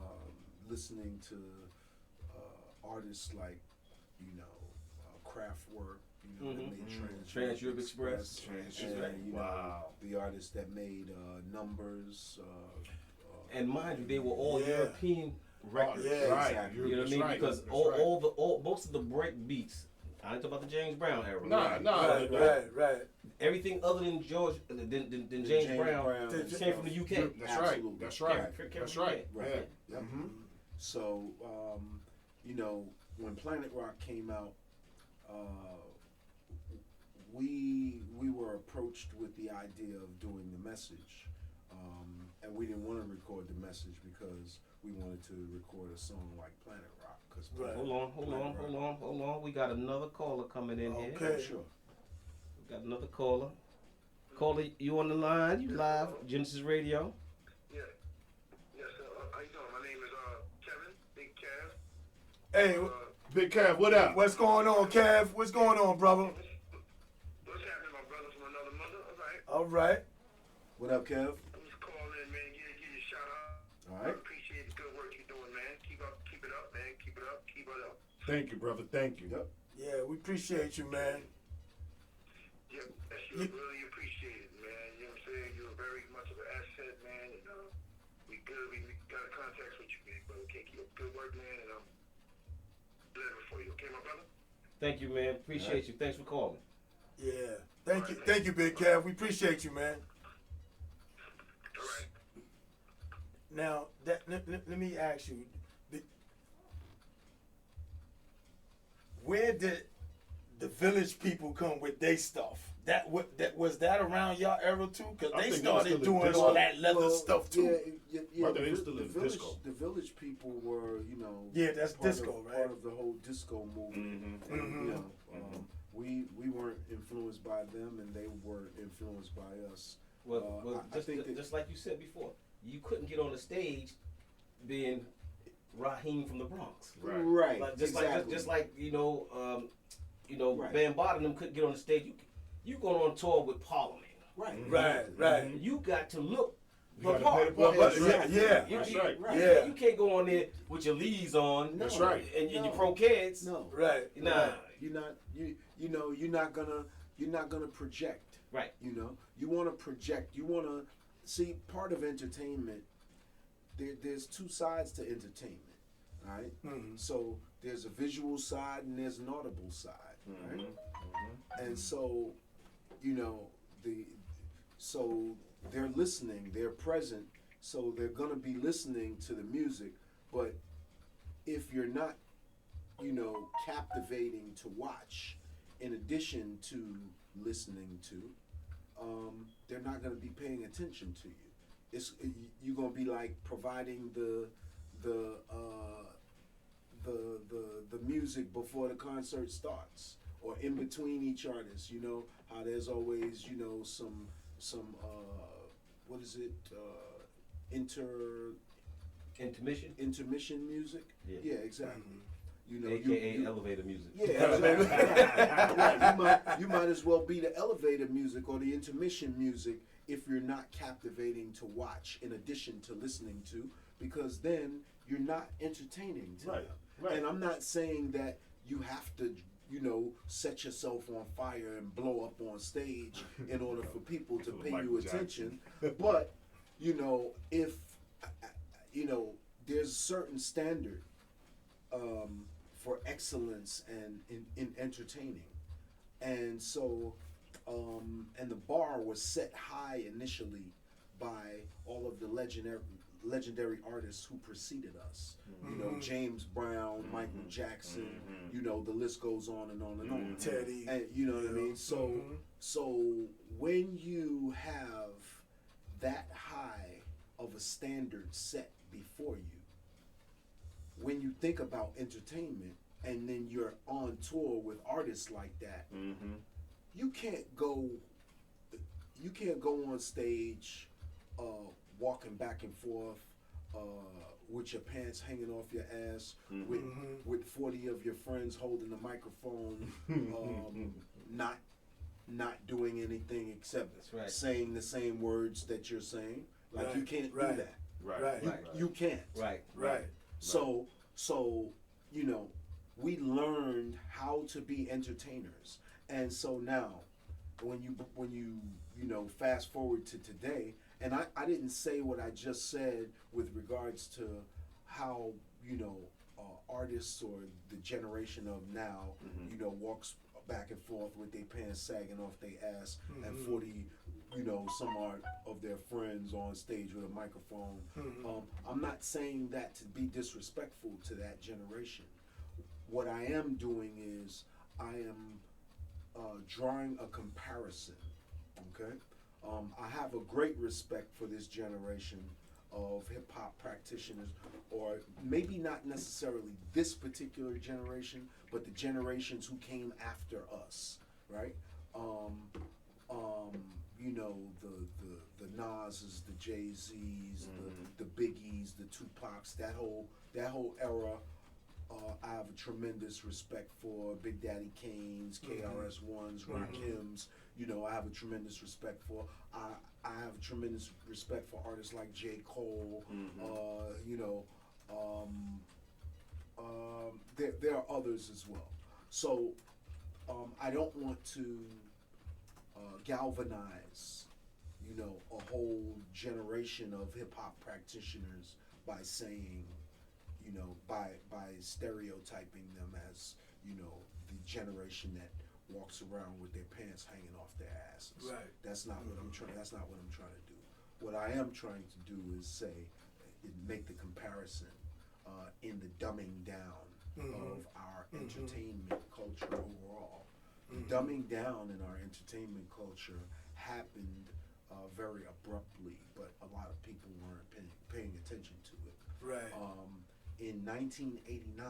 listening to artists like, Kraftwerk, that made Trans Europe Express. and, Wow. the artists that made Numbers. And mind you, they were all Yeah. European records. Yeah, right. exactly. You know what I That's mean? right. Because That's all most of the break beats, I ain't talking about the James Brown era. Nah. Right. Everything other than than James Brown came from the UK. That's right. Absolutely. That's right. Came That's from the right. UK. Right. Yeah. Yep. So, when Planet Rock came out, we were approached with the idea of doing the message, and we didn't want to record the message because we wanted to record a song like Planet Rock. Cause Right. Hold on. We got another caller coming in here. Okay. Sure. We got another caller. Caller, you on the line? You live? Genesis Radio. Yeah. Yes, sir. How you doing? My name is Kevin, Big Kev. Hey, Big Cav, what up? what's going on, Kev? What's going on, brother? What's happening, my brother from another mother? All right. All right. What up, Kev? I'm just calling in, man. Give you a shout out. All I right. appreciate the good work you're doing, man. Keep it up, man. Keep it up. Thank you, brother. Thank you. Yep. Yeah, we appreciate you, man. Yep, that's really appreciated, man. You know what I'm saying? You're very much of an asset, man. And we good. We got a contact with you, man. But okay, keep up good work, man. And I'm delivering for you. Okay, my brother? Thank you, man. Appreciate you. Thanks for calling. Yeah. Thank you, Big Kev. We appreciate you, man. All right. Now, let me ask you. where did the village people come with their stuff? That was that around y'all era too? Because I they think it was started still in doing disco. all that leather stuff too. I think it's still the in village, disco. the village people were, Yeah, that's part disco, of, right? part of the whole disco movement. Mm-hmm. And, you know, we weren't influenced by them, and they were influenced by us. Well, I think that, just like you said before, you couldn't get on the stage being Rahime from the Bronx. right, Like, exactly. just like Right. Bambaataa and them couldn't get on the stage. You going on tour with Parliament. right, Right. You got to look You the gotta part. play the part. Well, That's yeah, right. yeah. That's right. Yeah. You can't go on there with your leaves on. That's right. And No. your pro kids. No, Right. Nah. you're not. You're not gonna project. Right. You know, you want to project. You want to see part of entertainment. There's two sides to entertainment, all right? Mhm. So there's a visual side and there's an audible side, right? And so, so they're listening, they're present, so they're gonna be listening to the music. But if you're not, captivating to watch, in addition to listening to, they're not gonna be paying attention to you. You're gonna be like providing the music before the concert starts, or in between each artist. You know how there's always some what is it intermission music. Yeah. Exactly. AKA elevator music. Yeah, exactly. Right. You might as well be the elevator music or the intermission music if you're not captivating to watch in addition to listening to, because then you're not entertaining to them. Right. And I'm not saying that you have to, set yourself on fire and blow up on stage in order for people to pay you attention. But, if, there's a certain standard for excellence and in entertaining. And so, and the bar was set high initially by all of the legendary artists who preceded us. James Brown, Michael Jackson, the list goes on and on and on. Teddy. And you know what I mean? So when you have that high of a standard set before you, when you think about entertainment and then you're on tour with artists like that, you can't go on stage walking back and forth with your pants hanging off your ass, with 40 of your friends holding the microphone, not doing anything except saying the same words that you're saying. Like, you can't do that. Right. You can't. Right. So we learned how to be entertainers, and so now, when you fast forward to today, and I didn't say what I just said with regards to how artists or the generation of now walks back and forth with their pants sagging off their ass and 40 some of their friends on stage with a microphone. I'm not saying that to be disrespectful to that generation. What I am doing is I am drawing a comparison. Okay, I have a great respect for this generation of hip hop practitioners, or maybe not necessarily this particular generation, but the generations who came after us, right? The Nas's, the Jay-Z's, the Biggies, the Tupacs, that whole era. I have a tremendous respect for Big Daddy Kane's, KRS-One's, Rakim's. I have a tremendous respect for. I have a tremendous respect for artists like J. Cole. There are others as well. So I don't want to galvanize, a whole generation of hip hop practitioners by saying, by stereotyping them as, the generation that walks around with their pants hanging off their asses. Right. That's not what I'm trying. That's not what I'm trying to do. What I am trying to do is make the comparison in the dumbing down of our entertainment culture. culture overall. Dumbing down in our entertainment culture happened very abruptly, but a lot of people weren't paying attention to it. Right. In 1989,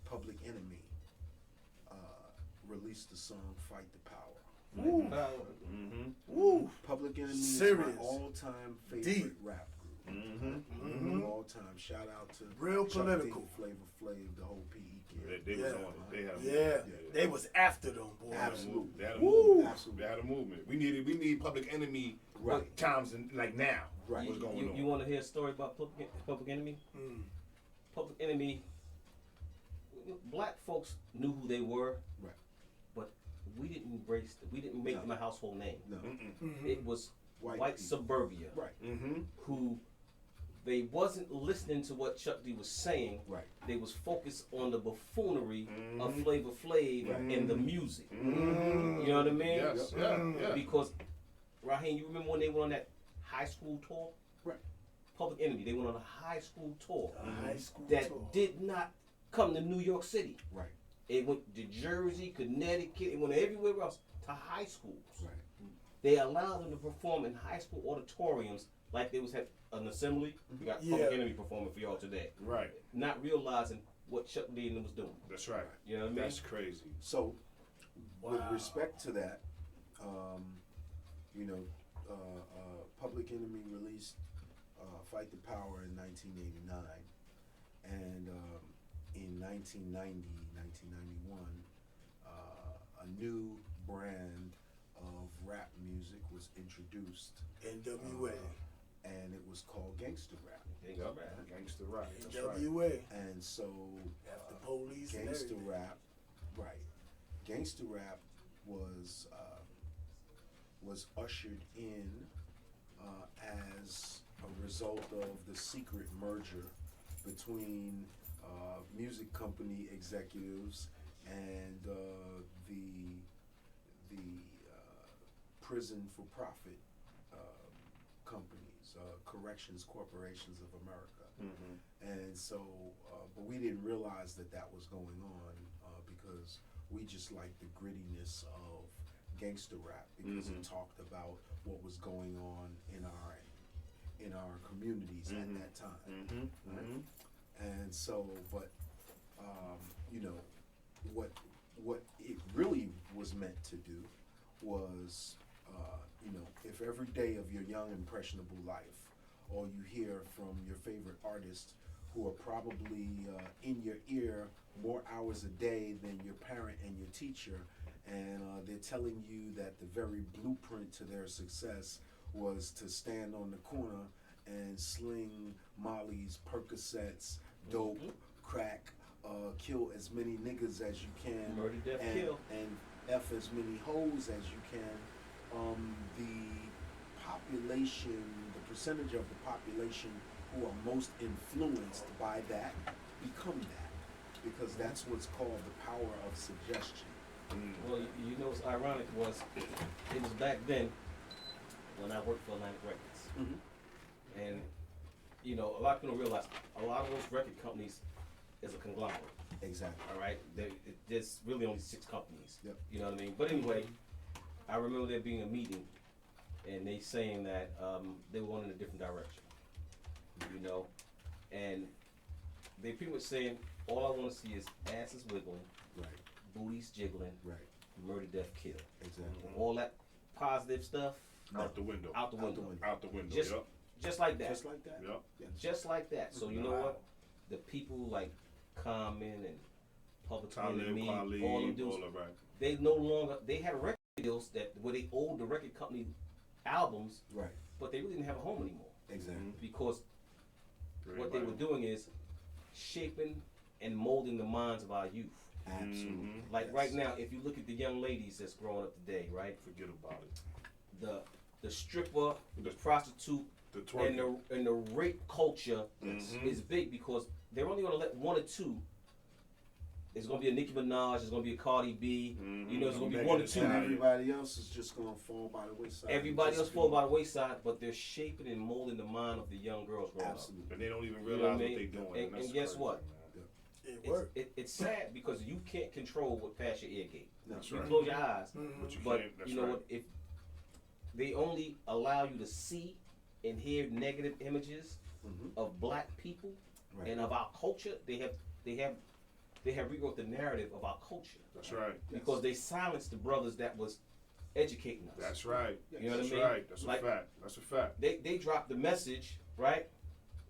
Public Enemy released the song "Fight the Power." Woo. Mm-hmm. Woo. Public Enemy Serious. is my all-time favorite Deep. rap group. Mm-hmm. All time. Shout out to Real Chuck political. D, Flavor Flav, the whole PE kid. They Yeah. was on it. They had a Yeah. movement. They was after them, boy. Absolutely. They had a Woo. movement. Absolutely. They had a movement. We need Public Enemy Right. times in, like now. Right. What's going on? You want to hear a story about Public Enemy? Mm. Public Enemy, black folks knew who they were, Right. but we didn't embrace them. We didn't make No. them a household name. No. Mhm. It was White white people. suburbia Right. Mm-hmm. who they wasn't listening to what Chuck D was saying. Right. They was focused on the buffoonery of Mhm. Flavor Flav Right. and the music. Mm-hmm. You know what I mean? Yes. Yeah. Yeah. Because Rahime, you remember when they went on that high school tour? Right. Public Enemy, they went on a high school tour A high school that tour. did not come to New York City. Right. It went to Jersey, Connecticut, it went everywhere else to high schools. Right. They allowed them to perform in high school auditoriums like they was had an assembly. We got Public Yeah. Enemy performing for y'all today. Right. Not realizing what Chuck D and them was doing. That's right. You know what I mean? That's crazy. So, with Wow. respect to that, Public Enemy released "Fight the Power" in 1989, and in 1991, a new brand of rap music was introduced, NWA. and it was called gangster rap. Yep. Gangster rap. That's right. NWA. And so, After police and gangster everything. rap, right? Gangster rap was ushered in as a result of the secret merger between music company executives and the prison for profit companies, corrections corporations of America. Mm-hmm. And so, but we didn't realize that that was going on because we just liked the grittiness of gangster rap because it talked about what was going on in our communities at that time. Mm-hmm. Right? Mm-hmm. And so, but what it really was meant to do was, if every day of your young impressionable life, all you hear from your favorite artists who are probably in your ear more hours a day than your parent and your teacher, and they're telling you that the very blueprint to their success was to stand on the corner and sling Molly's, Percocets, dope, crack, kill as many niggas as you can, Murder, death, and, kill. and F as many hoes as you can. The population, the percentage of the population who are most influenced by that become that, because that's what's called the power of suggestion. Well, you know what's ironic was, it was back then when I worked for Atlantic Records. Mm-hmm. And, a lot of people don't realize, a lot of those record companies is a conglomerate, Exactly. all right? There's really only 6 companies. Yep. You know what I mean? But anyway, I remember there being a meeting, and they saying that they were going in a different direction, and they pretty much saying, all I want to see is asses wiggling, Right. booties jiggling, Right. murder, death, kill. Exactly. All that positive stuff, Out the window. out the window. Out the window. Just- Yep. Just like that. Just like that. Yep. Yes. Just like that. So you know Wow. what? The people like Common and Public Talib, Enemy, Kweli, all them dudes, all of that. they no longer, they had record deals where they owed the record company albums, Right. but they really didn't have a home anymore. Exactly. Because what they were doing is shaping and molding the minds of our youth. Absolutely. Like Yes. right now, if you look at the young ladies that's growing up today, right? Forget about it. The stripper, the prostitute, The twerking. and the rape culture Mhm. is big because they're only gonna let 1 or 2. It's gonna be a Nicki Minaj, it's gonna be a Cardi B, it's gonna be Megan 1 or Thee 2. Stallion. Everybody else is just gonna fall by the wayside. Everybody Just else fall by the wayside, but they're shaping and molding the mind of the young girls growing Absolutely. And they don't even You know realize what I what mean? they're doing. And That's guess crazy, what? man. it's sad because you can't control what past your ear gate. That's You right. close your eyes, But but you you know right. what? If they only allow you to see and hear negative images of black people Right. and of our culture, they have rewrote the narrative of our culture That's right. because they silenced the brothers that was educating us. That's right. You know what I That's mean? right. That's Like- a fact. That's a fact. They dropped the message, right?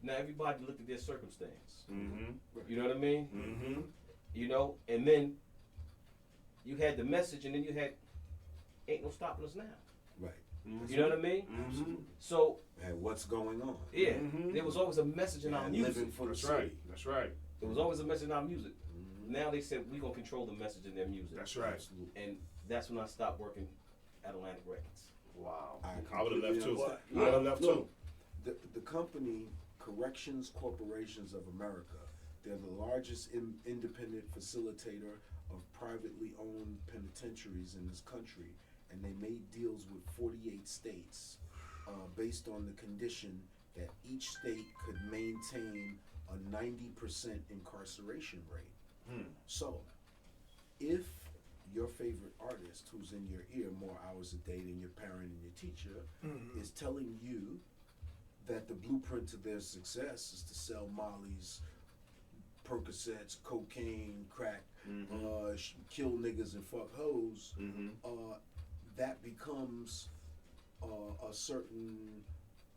Now everybody looked at their circumstance. Mm-hmm. You know what I mean? Mm-hmm. You know, and then you had the message, and then you had ain't no stopping us now. Right. You know what I mean? Mm-hmm. So And what's going on? yeah, Mhm. there was always a message in our And music. living for the That's city. right. That's right. There was always a message in our music. Mhm. Now they said we gonna control the message in their music, That's right. Absolutely. and that's when I stopped working at Atlantic Records. Wow. I I would have left completely too. understand. I would have left Look, too. The company Corrections Corporations of America, they're the largest independent facilitator of privately owned penitentiaries in this country, and they made deals with 48 states based on the condition that each state could maintain a 90% incarceration rate. So, if your favorite artist who's in your ear more hours a day than your parent and your teacher is telling you that the blueprint to their success is to sell Molly's, Percocets, cocaine, crack, kill niggas and fuck hoes, that becomes a certain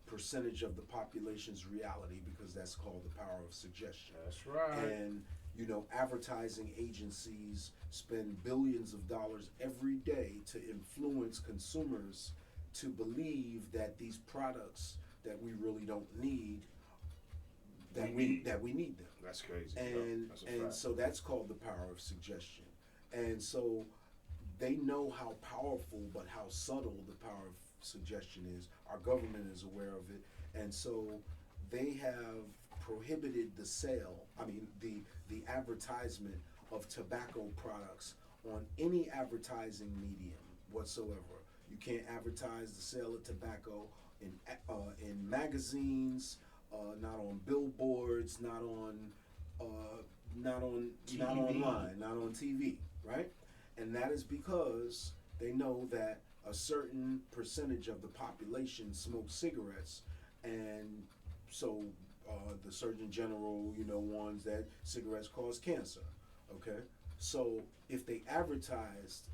percentage of the population's reality because that's called the power of suggestion. That's right. And you know, advertising agencies spend billions of dollars every day to influence consumers to believe that these products that we really don't need, that we need them. That's crazy. And That's a fact. so that's called the power of suggestion. And so they know how powerful but how subtle the power of suggestion is. Our government is aware of it, and so they have prohibited the sale, the advertisement of tobacco products on any advertising medium whatsoever. You can't advertise the sale of tobacco in magazines, not on billboards, not online, not on TV, right? And that is because they know that a certain percentage of the population smokes cigarettes, and so the Surgeon General, warns that cigarettes cause cancer. Okay, so if they advertised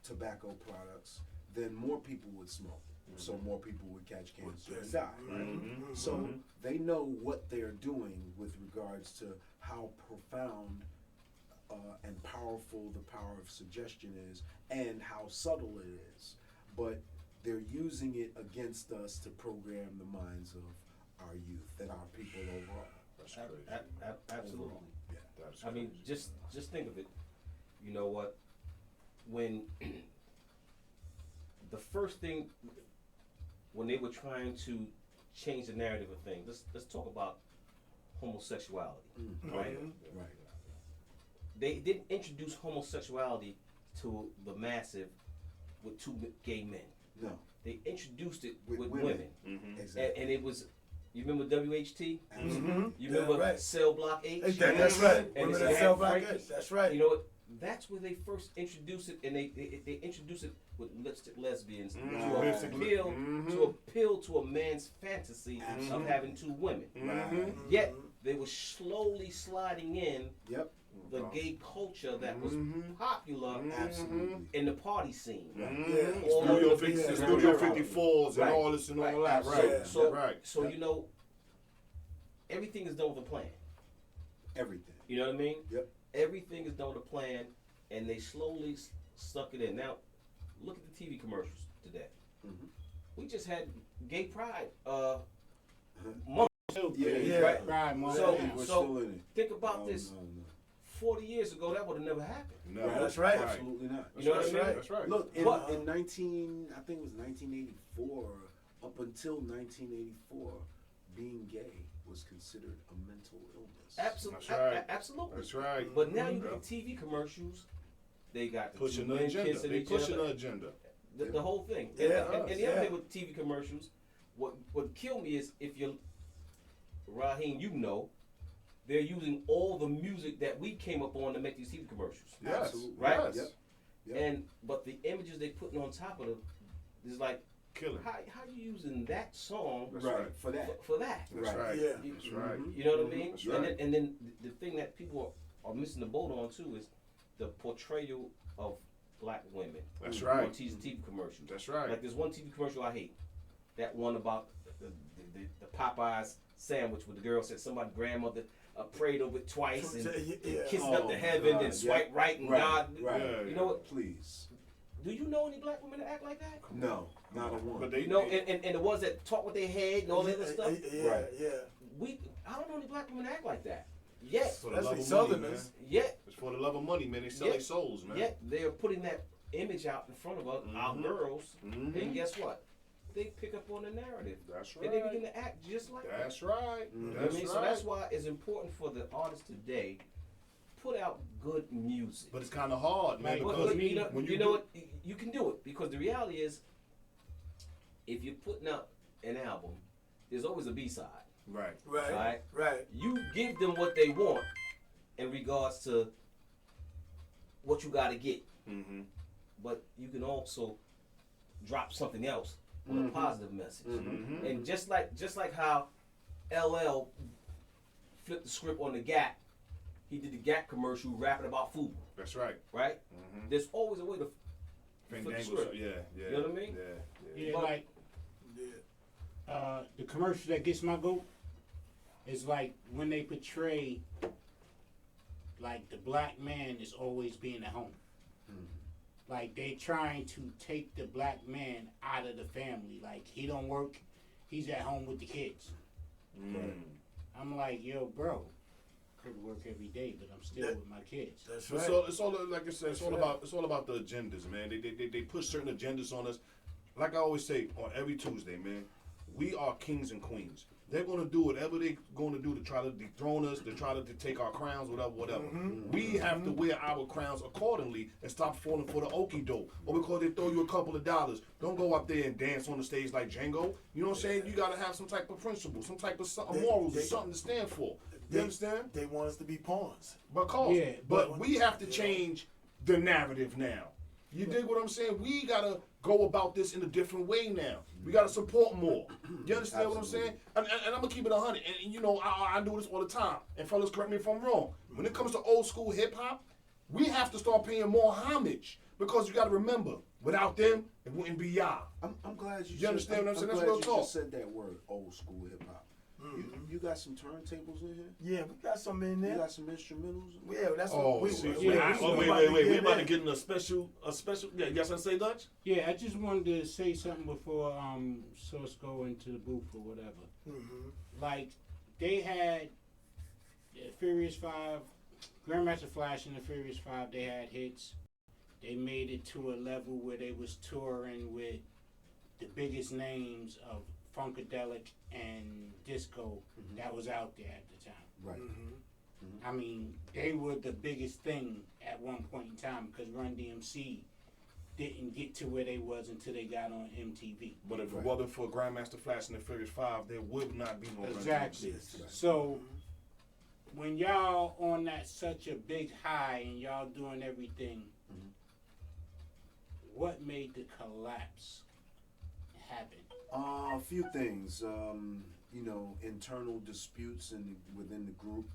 tobacco products, then more people would smoke. So more people would catch cancer and die. Right? So they know what they're doing with regards to how profound and powerful the power of suggestion is, and how subtle it is. But they're using it against us to program the minds of our youth and our people overall. That's crazy. Absolutely. Yeah. That's I mean, crazy. just think of it. You know what? When the first thing, when they were trying to change the narrative of things, let's talk about homosexuality, right? Right. They didn't introduce homosexuality to the massive with two gay men. No. They introduced it With with women. women. Exactly. And it was, you remember WHT? Absolutely. You remember right. Cell Block H? That's right. And Women they that had sell black Frankie. H. That's right. You know what? That's where they first introduced it, and they introduced it with lipstick lesbians to appeal to a man's fantasy of having two women. Right. Yet they were slowly sliding in Yep. the gay culture that was popular Absolutely. in the party scene. Yeah. All Studio over the 50, business Studio around. 54s and Right. all this and all Right. that. Right. Yeah. So, Right. so you know, everything is done with a plan. Everything. You know what I mean? Yep. Everything is done with a plan, and they slowly stuck it in. Now, look at the TV commercials today. Mhm. We just had Gay Pride month. Yeah. Right. Right, Monday. So- We're still in it. Think about Oh, this. no. 40 years ago, that would have never happened. No. That's right. Absolutely not. You know what I mean? That's right. Look, But- in 1984, up until 1984, being gay was considered a mental illness. Absolutely. That's right. Absolutely. That's right. But now you look at TV commercials, they got the Pushing two the men agenda. kissing They each pushing other. the agenda. The whole thing. Yeah, And the yeah. other thing with TV commercials, what killed me is if you're Rahime, they're using all the music that we came up on to make these TV commercials. Yes. Absolutely. Right? Yes. Yep. Yep. And but the images they putting on top of it is like, Killing. how you using that song That's Right. right. For that. for that? That's Right. right. Yeah. That's right. You know what I mean? That's And right. then the thing that people are missing the boat on too is the portrayal of black women. That's on right. TV commercials. That's right. Like there's one TV commercial I hate. That one about the Popeyes sandwich where the girl said somebody's grandmother prayed over it twice and kissed up Oh, to heaven God, and swipe right and Right. God. Right. Yeah. You know what? Please. Do you know any black women that act like that? No, not a one. But they, You know, and the ones that talk with their head and all that other stuff. Yeah, Right. yeah. I don't know any black women that act like that. Yet, for the That's love the of money, man. Southerners. yet, It's for the love of money, man. They sell Yeah. their souls, man. yet they're putting that image out in front of us, our Mhm. girls, Mhm. and guess what? They pick up on the narrative. That's And they begin right. to act just like that. That's right. Mhm. You know what That's I mean? right. So that's why it's important for the artists today put out good music. But it's kind of hard, man, Like, But- because but you know, when you know what? You can do it because the reality is, if you're putting out an album, there's always a B-side. right. Right. Right. Right. You give them what they want in regards to what you got to get, Mm-hmm. but you can also drop something else with a positive message. Mm-hmm. And just like how LL flipped the script on the Gap, he did the Gap commercial rapping about food, That's right. right? Mm-hmm. There's always a way to flip the Fandango, script. yeah, yeah. You know what I mean? Yeah, yeah. Yeah, But- like Yeah. the commercial that gets my goat is like when they portray like the black man is always being at home. Like they trying to take the black man out of the family. Like he don't work, he's at home with the kids. Mm. I'm like, yo, bro, I could work every day, but I'm still with my kids. That's But right. so it's all like I said. It's That's all right. about the agendas, man. They push certain agendas on us. Like I always say on every Tuesday, man, we are kings and queens. They're gonna do whatever they're gonna do to try to dethrone us, to try to take our crowns, whatever. We have to wear our crowns accordingly and stop falling for the okie doke. Or because they throw you a couple of dollars, don't go up there and dance on the stage like Django. You know what I'm saying? You gotta have some type of principle, some type of morals, or something to stand for. You understand? They want us to be pawns. Because, Yeah, but we have to change the narrative now. You dig what I'm saying? We gotta go about this in a different way now. We gotta support more. You understand what I'm saying? And I'm gonna keep it 100. And you know, I do this all the time. And fellas, correct me if I'm wrong. When it comes to old school hip hop, we have to start paying more homage because you gotta remember, without them, it wouldn't be y'all. I'm glad you. You understand what I'm saying? That's glad real you talk. just said that word, old school hip hop. You got some turntables in here. Yeah, we got some in You there. got some instrumentals. Yeah, that's Oh, what we. see, we- wait, we we about to get in a special. Yeah, you got something to say, Dutch? Yeah, I just wanted to say something before Source go into the booth or whatever. Mhm. Like they had Furious 5, Grandmaster Flash and the Furious 5, they had hits. They made it to a level where they was touring with the biggest names of Funkadelic and Disco that was out there at the time. Right. Mhm. I mean, they were the biggest thing at one point in time because Run DMC didn't get to where they was until they got on MTV. But if it Right. wasn't for Grandmaster Flash and the Furious 5, there would not be no Run Exactly. DMC. So when y'all on that such a big high and y'all doing everything, what made the collapse happen? A few things. You know, internal disputes within the group.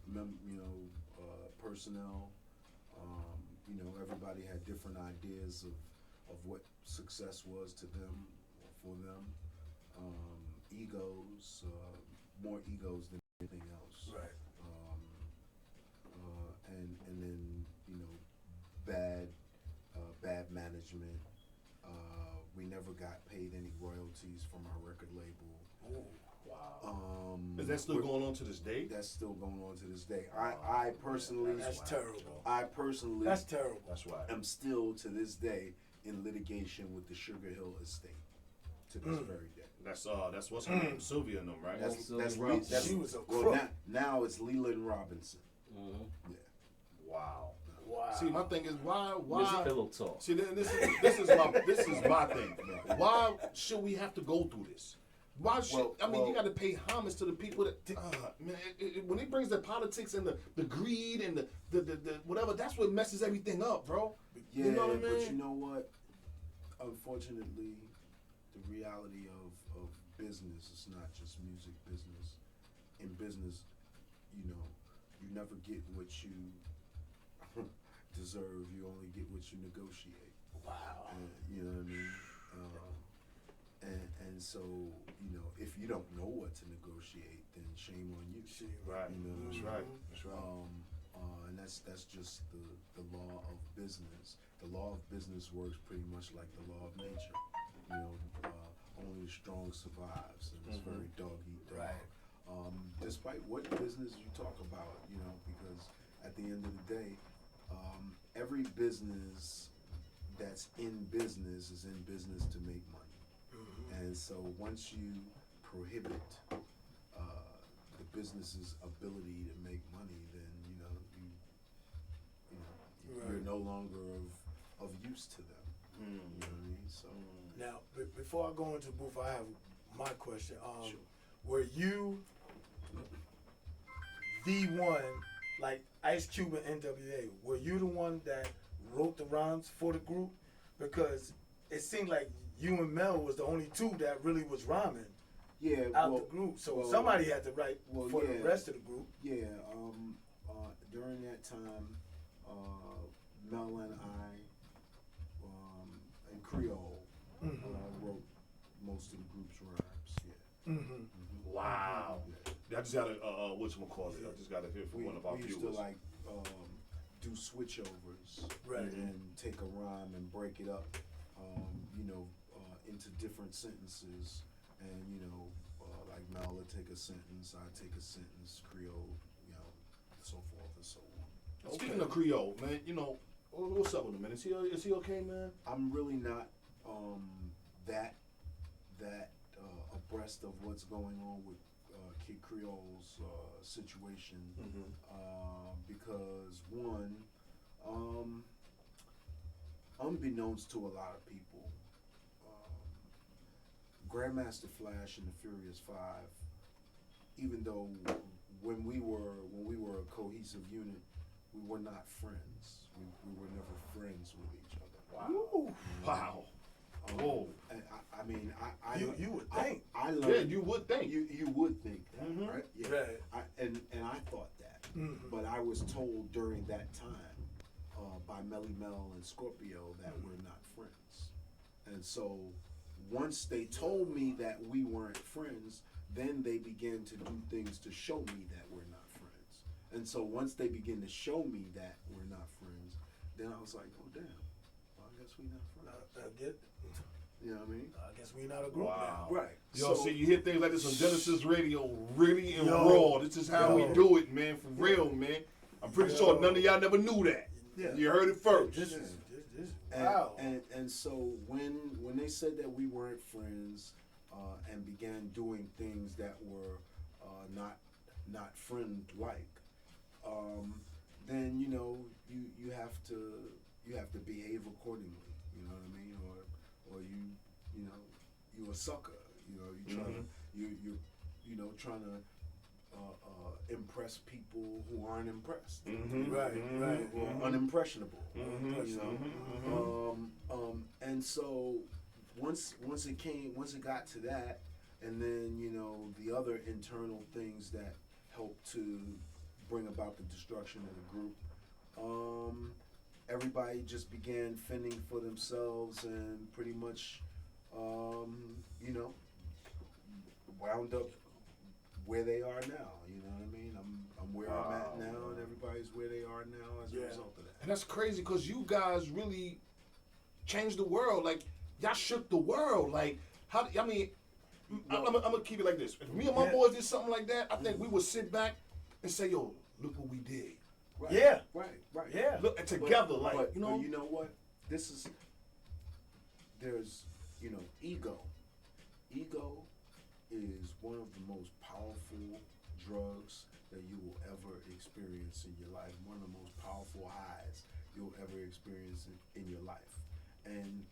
Personnel. You know, everybody had different ideas of what success was to them or for them. Egos, more egos than anything else. Right. And then bad management. We never got paid any royalties from our record label. Wow. Is that still going on to this day? That's still going on to this day. I personally, That's terrible. I personally That's terrible. That's why. am still to this day in litigation with the Sugar Hill estate to this very day. That's what's her name, Sylvia and them, right? That's Sylvia that's Robinson. She was a well, crook. now it's Leland Robinson. Mm-hmm. Yeah. Wow. Wow. See, my thing is why Miss Pillow Talk. See, this is my thing. Why should we have to go through this? Why should Well- I mean? You well- got to pay homage to the people that man. When it brings the politics and the greed and the whatever, that's what messes everything up, bro. Yeah, You know what I but mean? you know what? Unfortunately, the reality of business is not just music business. In business, you know, you never get what you deserve. You only get what you negotiate. Wow. You know what I mean? And so, you know, if you don't know what to negotiate, then shame on you. Right. You know, That's right. That's right. And that's just the law of business. The law of business works pretty much like the law of nature. You know, only the strong survives, and it's very dog eat dog. Right. Despite what business you talk about, you know, because at the end of the day, every business that's in business is in business to make money. And so once you prohibit the business's ability to make money, then you're no longer of use to them. You know what I mean? So Now, before I go into the booth, I have my question. Sure. Were you the one, like Ice Cube and NWA? Were you the one that wrote the rhymes for the group? Because it seemed like you and Mel was the only two that really was rhyming yeah, out well, the group. So well, somebody had to write for the yeah. rest of the group. Yeah, during that time, Mel and I, and Creole, wrote most of the group's rhymes. Yeah. Wow. Yeah. I just got a whatchamacallit. I just got to hear from one of our we used viewers. to like do switchovers, Right. and take a rhyme and break it up, into different sentences, and like Mel would take a sentence, I'd take a sentence, Creole, so forth and so on. Speaking of Creole, man, what's up with him, man? Is he okay, man? I'm really not that abreast of what's going on with Kid Creole's situation, because one, unbeknownst to a lot of people, Grandmaster Flash and the Furious Five, even though when we were a cohesive unit, we were not friends. We were never friends with each other. Wow. Wow. Whoa. And I mean, I You would think. I learned. Yeah, you would think. You would think that, Mhm. right? Yeah. Right. And I thought that, Mhm. but I was told during that time by Melly Mel and Scorpio that we're not friends. And so once they told me that we weren't friends, then they began to do things to show me that we're not friends. And so once they begin to show me that we're not friends, then I was like, oh damn, well, I guess we're not friends. You know what I mean? I guess we're not a group Wow. now. Right. Yo, see, you hear things like this on Genesis Radio, really and Yo. raw. This is how Yo. we do it, man, for real, man. I'm pretty sure none of y'all never knew that. Yeah. You heard it first. This is And, wow. and so when they said that we weren't friends and began doing things that were not friend like, then you have to behave accordingly. You know what I mean? Or you a sucker. You trying to trying to impress people who aren't impressed. Right. Who are unimpressionable. Mhm. And so once it got to that, and then the other internal things that helped to bring about the destruction of the group, everybody just began fending for themselves and pretty much wound up where they are now. You know what I mean? I'm where I'm at now, and everybody's where they are now as a result of that. And that's crazy because you guys really changed the world. Like, y'all shook the world. Like, I'm gonna keep it like this. If me and my boys did something like that, I think we would sit back and say, yo, look what we did. Right. Yeah. Right. Yeah. Look, and together, But you know? you know what? There's ego. Ego is one of the most powerful drugs that you will ever experience in your life. One of the most powerful highs you'll ever experience in your life. And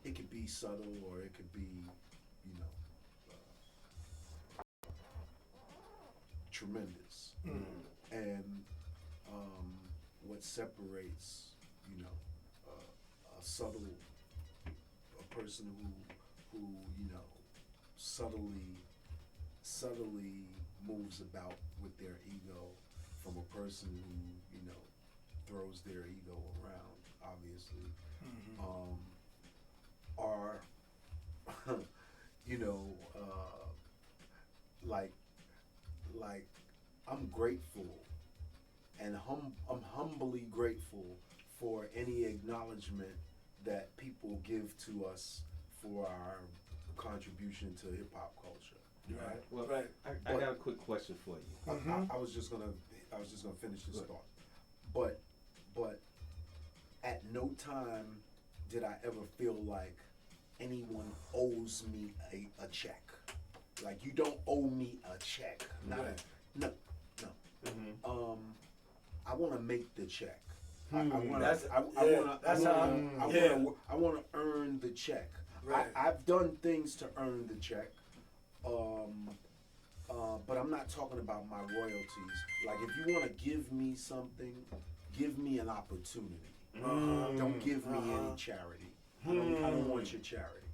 it could be subtle or it could be, tremendous. And what separates, you know, a person who you know, subtly moves about with their ego from a person who, you know, throws their ego around, obviously, are, you know, like I'm grateful, and I'm humbly grateful for any acknowledgement that people give to us for our contribution to hip hop culture. Right. Well, Right. I got a quick question for you. I was just gonna finish this thought, but at no time did I ever feel like anyone owes me a check. Like, you don't owe me a check. Right. No. I want to make the check. I want to earn the check. Right. I've done things to earn the check. But I'm not talking about my royalties. Like, if you want to give me something, give me an opportunity. Don't give me any charity. I don't want your charity.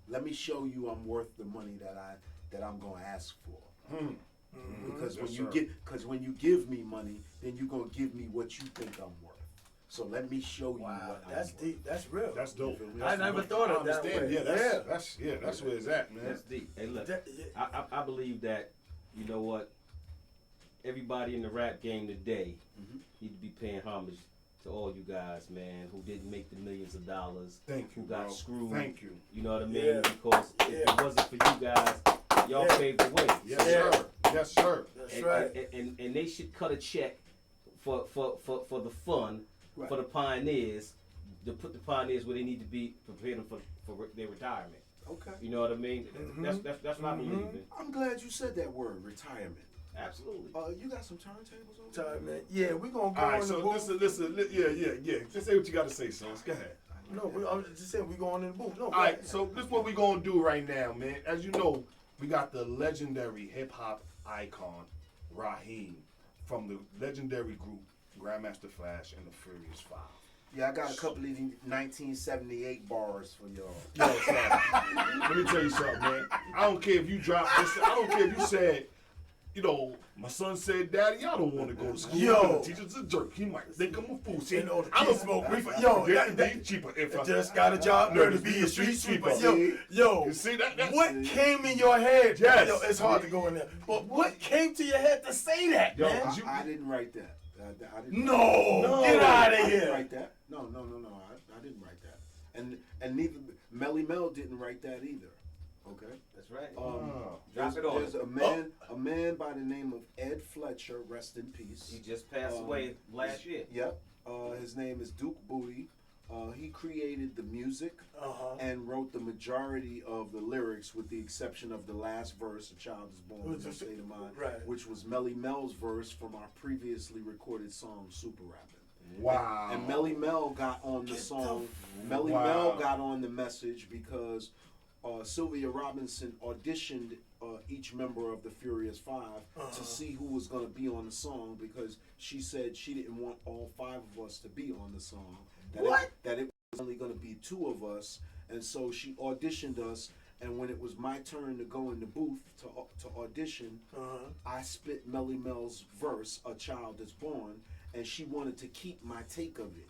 Let me show you I'm worth the money that I'm gonna ask for. Because when you give me money, then you're gonna give me what you think I'm worth. So let me show you what That's I'm deep. That's real. That's dope. I never thought of that way. Yeah, that's where it's at, man. That's deep. Hey, look, I believe that, you know what, everybody in the rap game today need to be paying homage to all you guys, man, who didn't make the millions of dollars. Thank you, who got bro. screwed. Thank you. You know what I mean? Yeah. Because if it wasn't for you guys, y'all paved the way. Yes, sir. Yes, sir. That's And, right. and they should cut a check for the fun, Right. for the pioneers, to put the pioneers where they need to be, prepare them for their retirement. Okay. You know what I mean? That's what I believe in. I'm glad you said that word, retirement. Absolutely. You got some turntables over there? Time, man. Yeah, we gonna go All right, in the so booth. listen. Yeah. Just say what you got to say, sons. Go ahead. No, I was just saying we going in the booth. No, All right, so this is what we gonna do right now, man. As you know, we got the legendary hip hop icon Rahime from the legendary group Grandmaster Flash and the Furious Five. Yeah, I got a couple of 1978 bars for y'all. Yo, son, let me tell you something, man. I don't care if you drop this. I don't care if you said, you know, my son said, "Daddy, I don't want to go to school. Yo. The teacher's a jerk. He might think I'm a fool. See, You know, the I'm a kids smoke reefer. Yo, Yo, that, that- cheaper. If I just got a job there to be a street sweeper. Yo, you see that? what came in your head? Yes. Yo, it's hard to go in there. But what came to your head to say that, Yo, man? I didn't write that. I didn't No, get out of I didn't here. write that. No. I didn't write that. And neither Melly Mel didn't write that either. Okay. That's right. There's it on. there's a man by the name of Ed Fletcher, rest in peace. He just passed away last year. Yep. His name is Duke Booty. He created the music and wrote the majority of the lyrics, with the exception of the last verse, "A Child Is Born in the State of Mind," Right. which was Melly Mel's verse from our previously recorded song, Super Rappin'. Wow. And Melly Mel got on the song. Melly Wow. Mel got on the message because Sylvia Robinson auditioned each member of the Furious Five to see who was going to be on the song, because she said she didn't want all 5 of us to be on the song. That it was only going to be 2 of us, and so she auditioned us. And when it was my turn to go in the booth to audition, I spit Melly Mel's verse, "A Child Is Born," and she wanted to keep my take of it.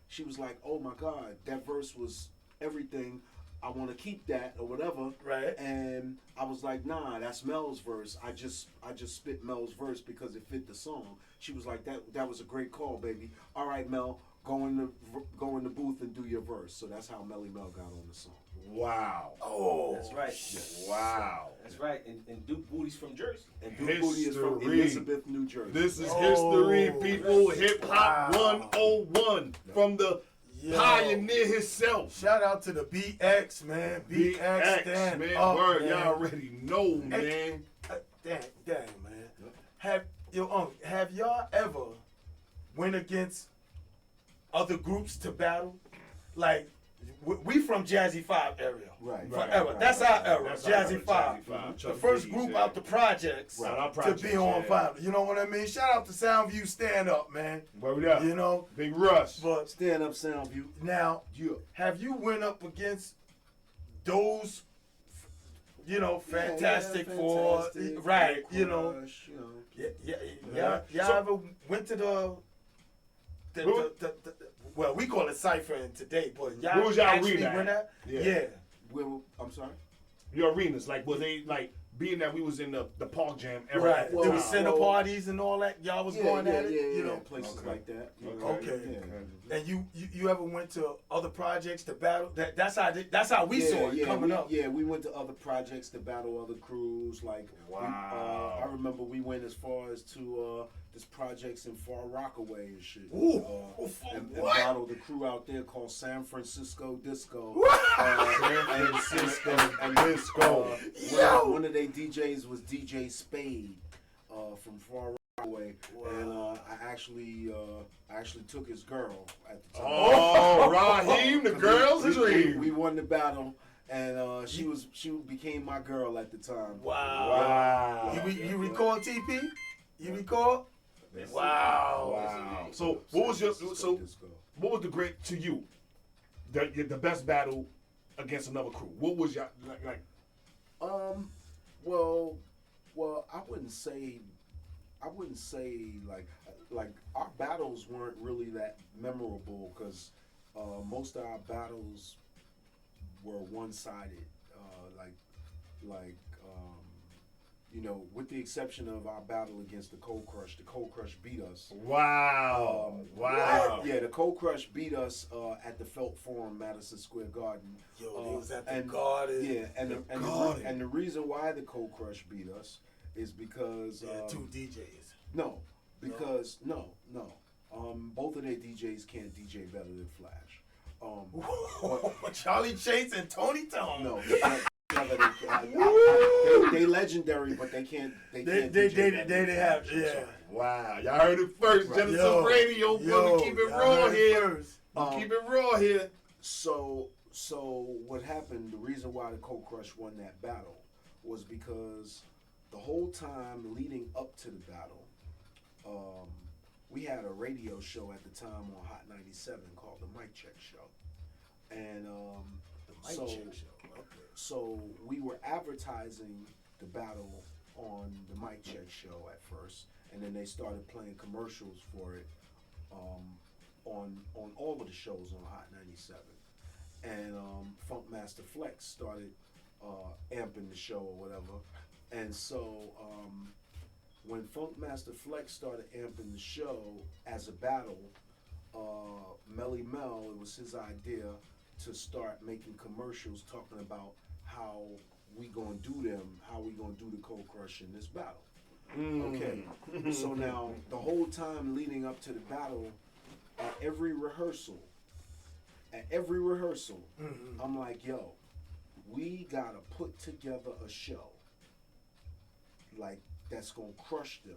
She was like, "Oh my God, that verse was everything. I want to keep that," or whatever. Right. And I was like, "Nah, that's Mel's verse. I just spit Mel's verse because it fit the song." She was like, "That was a great call, baby. All right, Mel, go in the booth and do your verse." So that's how Melly Mel got on the song. Wow. Oh, That's right. Wow. That's right. And Duke Booty's from Jersey. And Duke Booty is from History. Elizabeth, New Jersey. This is history, people. Hip Hop Wow. 101 from the Yo. pioneer himself. Shout out to the BX, man. BX, stand man. up, Word, man. y'all already know, man. Damn, man. Have y'all ever went against other groups to battle? Like, we from Jazzy 5 area. Right. Forever. Right. That's our era. That's our Jazzy era, 5. Jazzy 5. The Chuck first D's, group yeah. out the projects Right, our to projects, be on yeah. Vinyl. You know what I mean? Shout out to Soundview Stand Up, man. Word up. You know? Big Russ. But Stand up, Soundview. now, Yeah. have you went up against those, you know, Fantastic Four? Fantastic, Right, Cool you know. Crush, you know. Y'all So- ever went to the well, we call it Cypher today, but y'all Where was y'all actually arena went at? at? Yeah. Yeah. I'm sorry. Your arenas, like, was they, like, being that we was in the Park Jam era? Right. Well, there was center well- parties and all that. Y'all was going at it, you know. places Okay. like that. You know, Okay. yeah. And you ever went to other projects to battle? That's how we saw it coming up. Yeah, we went to other projects to battle other crews. Like, Wow. I remember we went as far as to this projects in Far Rockaway and shit. Ooh, And what? battled the crew out there called San Francisco Disco. San Francisco Disco. Yo! One of their DJs was DJ Spade from Far Rockaway, and I actually took his girl at the time. Oh, Rahime, the girls' dream. We won the battle, and she became my girl at the time. Wow. Wow. You recall TP? You recall? Wow. Wow. So what was what was the great to you? The best battle against another crew. What was your like? Well, I wouldn't say like our battles weren't really that memorable because most of our battles were one-sided. You know, with the exception of our battle against the Cold Crush beat us. Wow. Wow. Yeah, the Cold Crush beat us at the Felt Forum, Madison Square Garden. Yo, they was at the Garden. Yeah, and Garden. and the reason why the Cold Crush beat us is because Two DJs. no, because no. Both of their DJs can't DJ better than Flash. Charlie Chase and Tony Tone. No, they legendary, but they can't. They have Wow. Y'all heard it first. Right. Genesis Yo, Radio. yo, Keep it y'all raw heard it here. first. Keep it raw here. So what happened? The reason why the Cold Crush won that battle was because the whole time leading up to the battle, we had a radio show at the time on Hot 97 called the Mic Check Show, and so we were advertising the battle on the Mic Check Show at first, and then they started playing commercials for it on all of the shows on Hot 97. And Funkmaster Flex started amping the show or whatever. And so when Funkmaster Flex started amping the show as a battle, Melly Mel, it was his idea to start making commercials talking about how we gonna do the Cold Crush in this battle. Okay, so now the whole time leading up to the battle, at every rehearsal, I'm like, yo, we gotta put together a show like that's gonna crush them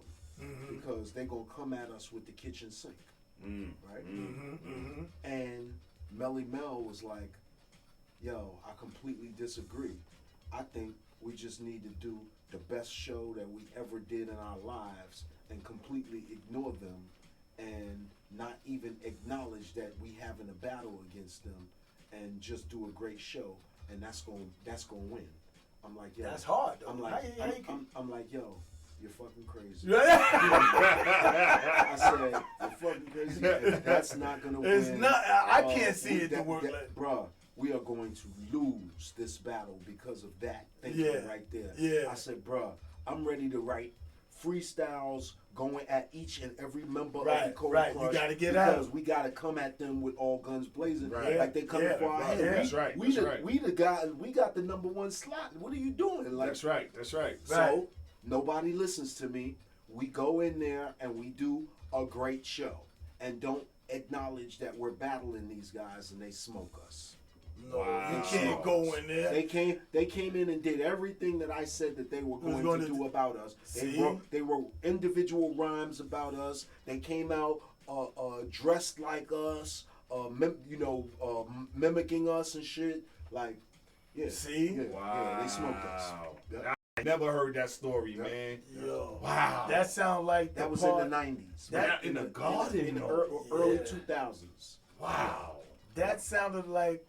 because they gonna come at us with the kitchen sink, right? And Melly Mel was like, yo, I completely disagree. I think we just need to do the best show that we ever did in our lives and completely ignore them and not even acknowledge that we having a battle against them and just do a great show, and that's gonna win. I'm like, yo, That's hard, though. I'm like, How you I'm like, yo, you're fucking crazy. Yeah. I said, you're fucking crazy. And that's not gonna win. It's not. I can't see it to work. Bruh, we are going to lose this battle because of that thinking right there. Yeah. I said, bruh, I'm ready to write freestyles going at each and every member of the Cold Crush. You gotta get because out. we gotta come at them with all guns blazing, Right. like they coming for our head. That's right. We That's the, right. we the guy. We got the #1 slot. What are you doing? Like, That's right. That's right. so nobody listens to me. We go in there and we do a great show and don't acknowledge that we're battling these guys and they smoke us. No, Wow. you can't go in there. They came in and did everything that I said that they were going to do about us. They wrote individual rhymes about us. They came out dressed like us. mimicking us and shit. Like, yeah. See? Yeah, they smoked us. Yep. I never heard that story, man. Yo. Wow. That sound like That was part, in the 90s. That in the garden, in the though. early Yeah. 2000s. Wow. That sounded like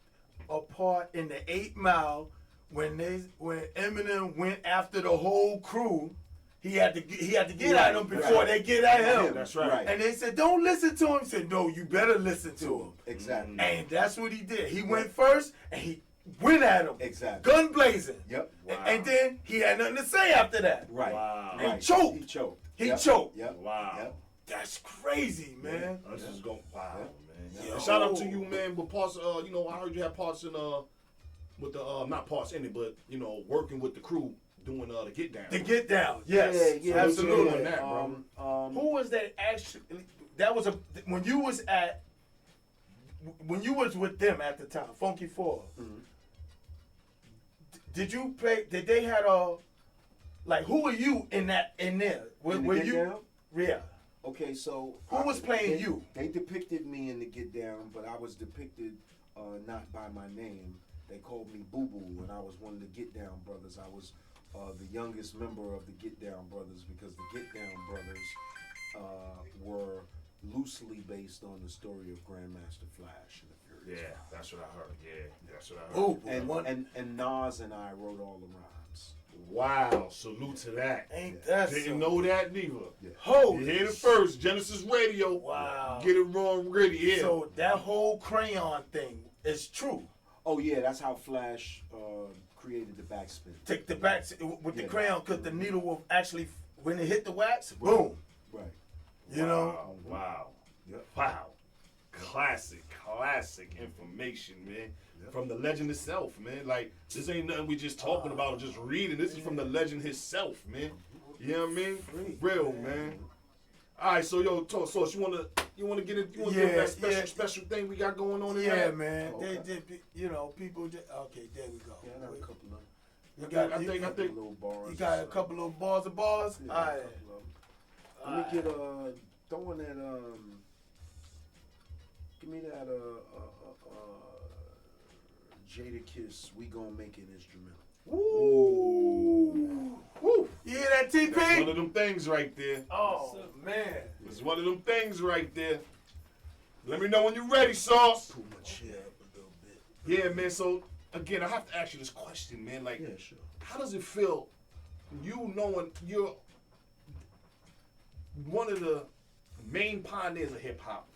a part in the 8 Mile when Eminem went after the whole crew. He had to get at them before they get at him. That's right. And they said, "Don't listen to him." He said, "No, you better listen to him." Exactly. And that's what he did. He went first and he went at him. Exactly. Gun blazing. Yep. And then he had nothing to say after that. Right. Wow. And Right. choked. He choked. He Yep. choked. Yep. Wow. Yep. That's crazy, man. Us is going. Wow, man. Yo. And shout out to you, man. With parts, I heard you had parts in with the not parts in it, but working with the crew doing the get down. The get down. Yes. Yeah, Absolutely. on that, bro. Who was that actually? That was when you was with them at the time, Funky Four. Mhm. Did you play? Did they had who were you in there? In the Were Get you? Down? Yeah. Okay, so Who was playing they, you? They depicted me in the Get Down, but I was depicted not by my name. They called me Boo Boo, and I was one of the Get Down brothers. I was the youngest member of the Get Down brothers because the Get Down brothers were loosely based on the story of Grandmaster Flash and the Furious. Yeah, that's what I heard. Yeah, that's what I heard. Oh, And Nas and I wrote all the rhymes. Wow, salute to that. ain't that Didn't something? know that neither. Holy You hear it first, Genesis Radio. Wow. Get it wrong, ready. Yeah. So that whole crayon thing is true. Oh yeah, that's how Flash created the backspin. Take the back with the Yeah. crayon, because the needle will actually, when it hit the wax, boom. Right. You know? Wow. Yep. Wow. Classic information, man. Yep. From the legend itself, man. Like, this ain't nothing we just talking about or just reading. This is from the legend himself, man. You know what I mean? Real, man. All right, so Sauce, you wanna get it? You wanna get that special thing we got going on in Yeah, there? man. Okay. They did, people did. Okay, there we go. Yeah, I got a couple of You I got, think little bars. you got a couple of bars of bars? Yeah, All right. a couple of 'em. Let me get throw in that give me that Jada Kiss, We Gon' Make It instrumental. Ooh. Woo. You hear that, TP? That's one of them things right there. Oh, man. It's one of them things right there. Let me know when you're ready, Sauce. Pull my chair up a little bit. Yeah, man. So again, I have to ask you this question, man. Like, Yeah, sure. how does it feel, you knowing you're one of the main pioneers of hip hop,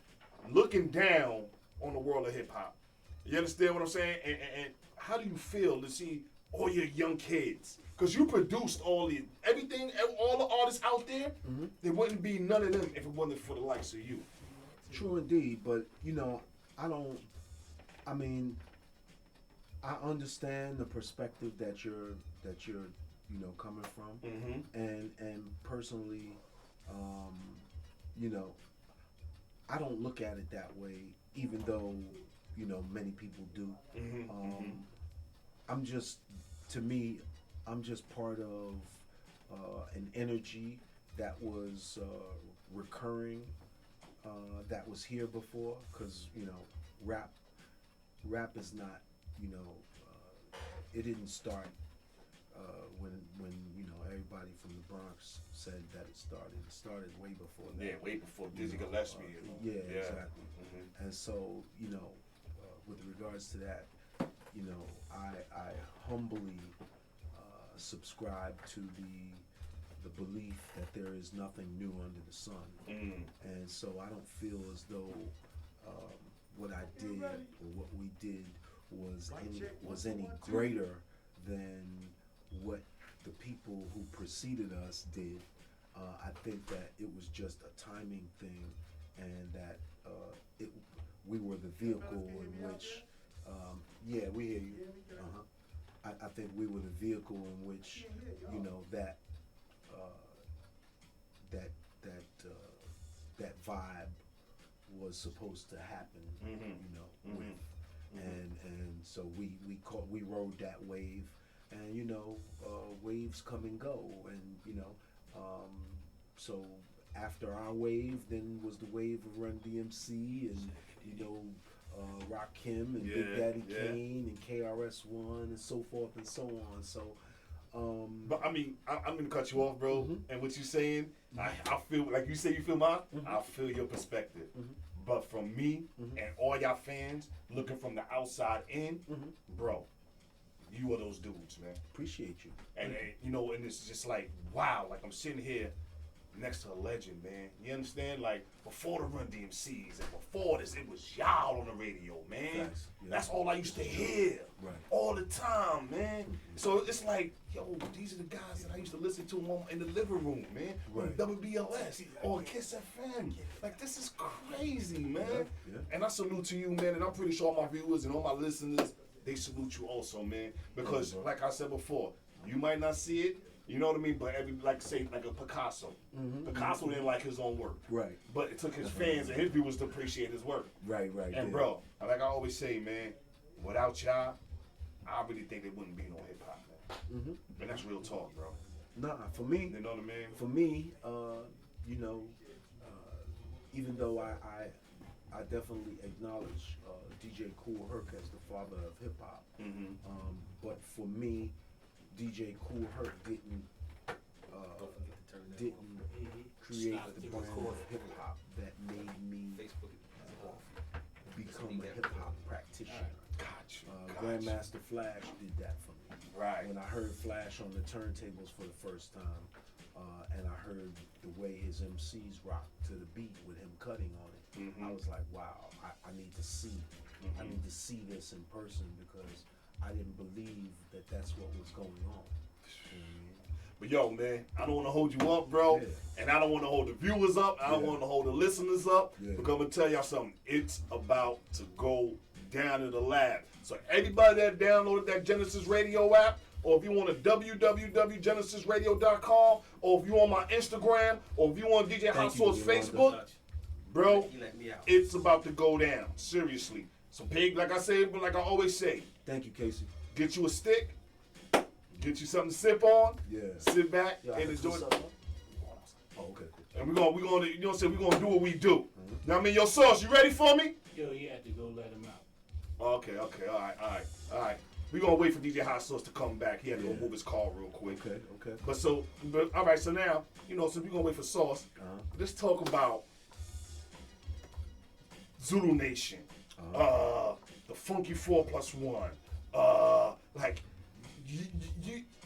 looking down on the world of hip hop? You understand what I'm saying? And how do you feel to see all your young kids? Because you produced all the artists out there. Mhm. There wouldn't be none of them if it wasn't for the likes of you. True indeed, but I understand the perspective that you're coming from, Mm-hmm. and personally, I don't look at it that way, even though many people do. Mm-hmm. I'm just part of an energy that was recurring, that was here before, because rap is not, it didn't start when everybody from the Bronx said that it started. It started way before that. Yeah, way before Dizzy Gillespie. Yeah, exactly. Mm-hmm. And so, with regards to that, I humbly subscribe to the belief that there is nothing new under the sun. Mm. And so I don't feel as though what I did or what we did was any greater than what the people who preceded us did. I think that it was just a timing thing, and that we were the vehicle in which, yeah, we hear you. I think we were the vehicle in which, that vibe was supposed to happen, with. And so we rode that wave, and waves come and go, and so after our wave, then was the wave of Run DMC, you know, Rakim and Yeah, Big Daddy yeah. Kane and KRS-One and so forth and so on. So, But I mean, I'm gonna cut you off, bro. Mhm. And what you saying, I feel like you say you feel mine. Mhm. I feel your perspective. Mhm. But from me Mhm. and all y'all fans looking from the outside in, Mhm. bro, you are those dudes, man. appreciate you. And you know, and it's just like wow, like I'm sitting here next to a legend, man. You understand? Like before the Run DMCs and before this, it was y'all on the radio, man. Facts, yeah. That's all I used to hear Right. all the time, man. So it's like, yo, these are the guys that I used to listen to in the living room, man. On Right. WBLS or Kiss FM. Like this is crazy, man. Yeah. And I salute to you, man. And I'm pretty sure all my viewers and all my listeners, they salute you also, man. Because like I said before, you might not see it. You know what I mean? But like say like a Picasso. Picasso didn't like his own work. Right. But it took his fans and his viewers to appreciate his work. Right. And yeah. bro, like I always say, man, without y'all, I really think there wouldn't be no hip hop, man. Mhm. And that's real talk, bro. Nah, for me, You know what I mean? for me, you know, even though I definitely acknowledge DJ Kool Herc as the father of hip hop, Mm-hmm. but for me, DJ Kool Herc didn't create Stop the the brand recording. of hip hop that made me become a hip hop practitioner. Gotcha. Grandmaster Flash did that for me. Right. When I heard Flash on the turntables for the first time, and I heard the way his MCs rock to the beat with him cutting on it, Mhm. I was like, wow, I need to see. I need to see this in person because I didn't believe that that's what was going on. You know what I mean? But yo, man, I don't want to hold you up, bro. Yeah. And I don't want to hold the viewers up. I don't Yeah. want to hold the listeners up. Yeah. Because I'm going to tell y'all something. It's about to go down in the lab. So everybody that downloaded that Genesis Radio app, or if you want to www.genesisradio.com, or if you on my Instagram, or if you on DJ Hot Thank you, Sauce Yolanda. Facebook, bro, He let me out. it's about to go down. Seriously. So pay, like I say, but like I always say, Thank you, Casey. get you a stick, get you something to sip on, Yeah. sit back Yo, I and can enjoy do it. something? Oh, okay, cool. And we're gonna, you know what I'm saying, we're gonna do what we do. Now I mean, yo, Sauce, you ready for me? Yo, you had to go let him out. Okay, all right. We're gonna wait for DJ Hot Sauce to come back. He had to go Yeah. move his car real quick. Okay. But all right, so now, you know, since we're gonna wait for Sauce, let's talk about Zulu Nation. The Funky 4+1. Like,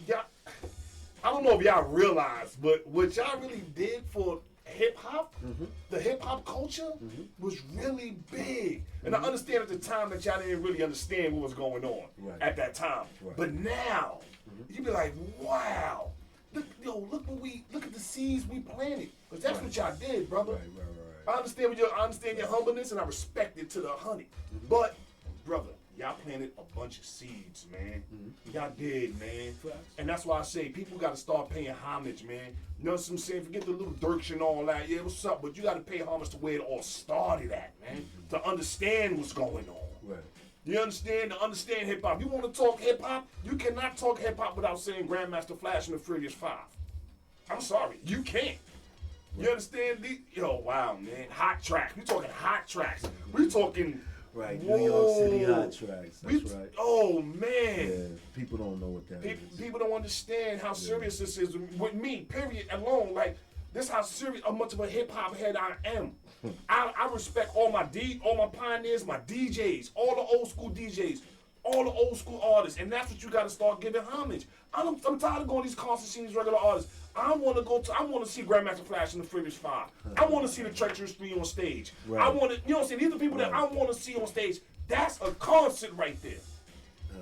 y'all, I don't know if y'all realize, but what y'all really did for hip hop, the hip hop culture, was really big. And I understand at the time that y'all didn't really understand what was going on Right. at that time. Right. But now, you be like, wow. Look at the seeds we planted. Because that's what y'all did, brother. Right. I understand your humbleness, and I respect it to the honey. But, brother, y'all planted a bunch of seeds, man. Y'all did, man. And that's why I say people got to start paying homage, man. You know what I'm saying? Forget the little Dirks and all that. Yeah, what's up? But you got to pay homage to where it all started at, man. To understand what's going on. Right. You understand? To understand hip hop. You want to talk hip hop? You cannot talk hip hop without saying Grandmaster Flash and the Furious Five. I'm sorry, you can't. You understand? Yo, wow, man. Hot tracks. We talking hot tracks. We talking. Right. Whoa. New York City hot tracks. That's right. Oh man. Yeah. People don't know what that is. People don't understand how serious this is with me. Period. Alone, like this, how serious, how much of a hip hop head I am. I respect all my pioneers, my DJs, all the old school DJs, all the old school artists, and that's what you got to start giving homage. I'm tired of going to these concerts, seeing these regular artists. I want to see Grandmaster Flash and the Furious Five. I want to see the Treacherous 3 on stage. Right. I want to, you know what I'm saying? These are people that I want to see on stage. That's a concert right there.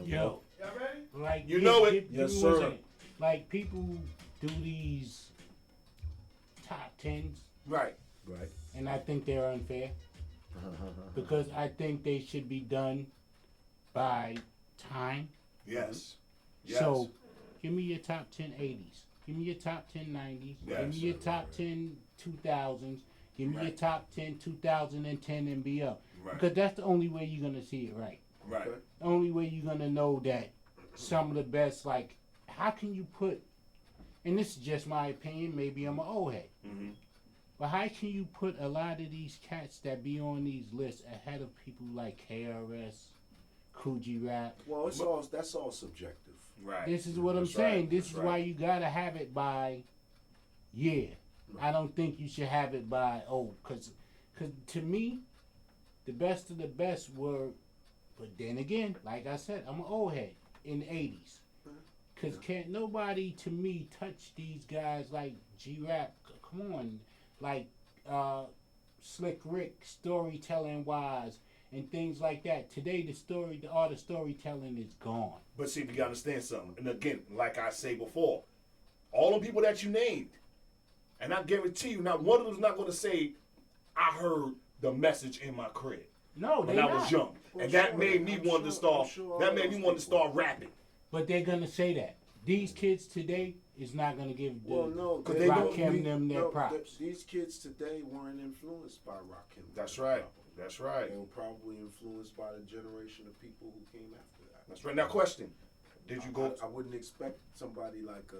Yo, Y'all ready? like You know it. give Yes, me sir. one second. Like people do these top tens, Right. Right. and I think they're unfair because I think they should be done by time. Yes. So, give me your top 10 80s. Give me your top 10 90s. Yes. Give me your top 10 2000s. Give me your Right. top 10 2010 and beyond. Right. Because that's the only way you're going to see it right. Right. The only way you're going to know that some of the best, like, how can you put, and this is just my opinion, maybe I'm an old head. But how can you put a lot of these cats that be on these lists ahead of people like KRS, Coogee Rap? Well, that's all subjective. Right. This is what I'm That's saying. right. This That's is right. why you gotta have it by year. I don't think you should have it by cause to me, the best of the best were, but then again, like I said, I'm an old head in the '80s. Cause can't nobody to me touch these guys like G-Rap. Come on, like Slick Rick, storytelling wise and things like that. Today the art of storytelling is gone. But see, we gotta understand something. And again, like I say before, all the people that you named, and I guarantee you, not one of them's not gonna say, I heard the message in my crib No, when they I not. was young. Well, and that sure, made me I'm want to sure- start I'm sure that all made me those want to people- start rapping. But they're gonna say that. These kids today is not gonna give the Well, no, 'Cause they don't Rakim need- them their props. These kids today weren't influenced by Rakim. That's right. That's right. They were probably influenced by the generation of people who came after that. That's right. Now question. Did you go I wouldn't expect somebody like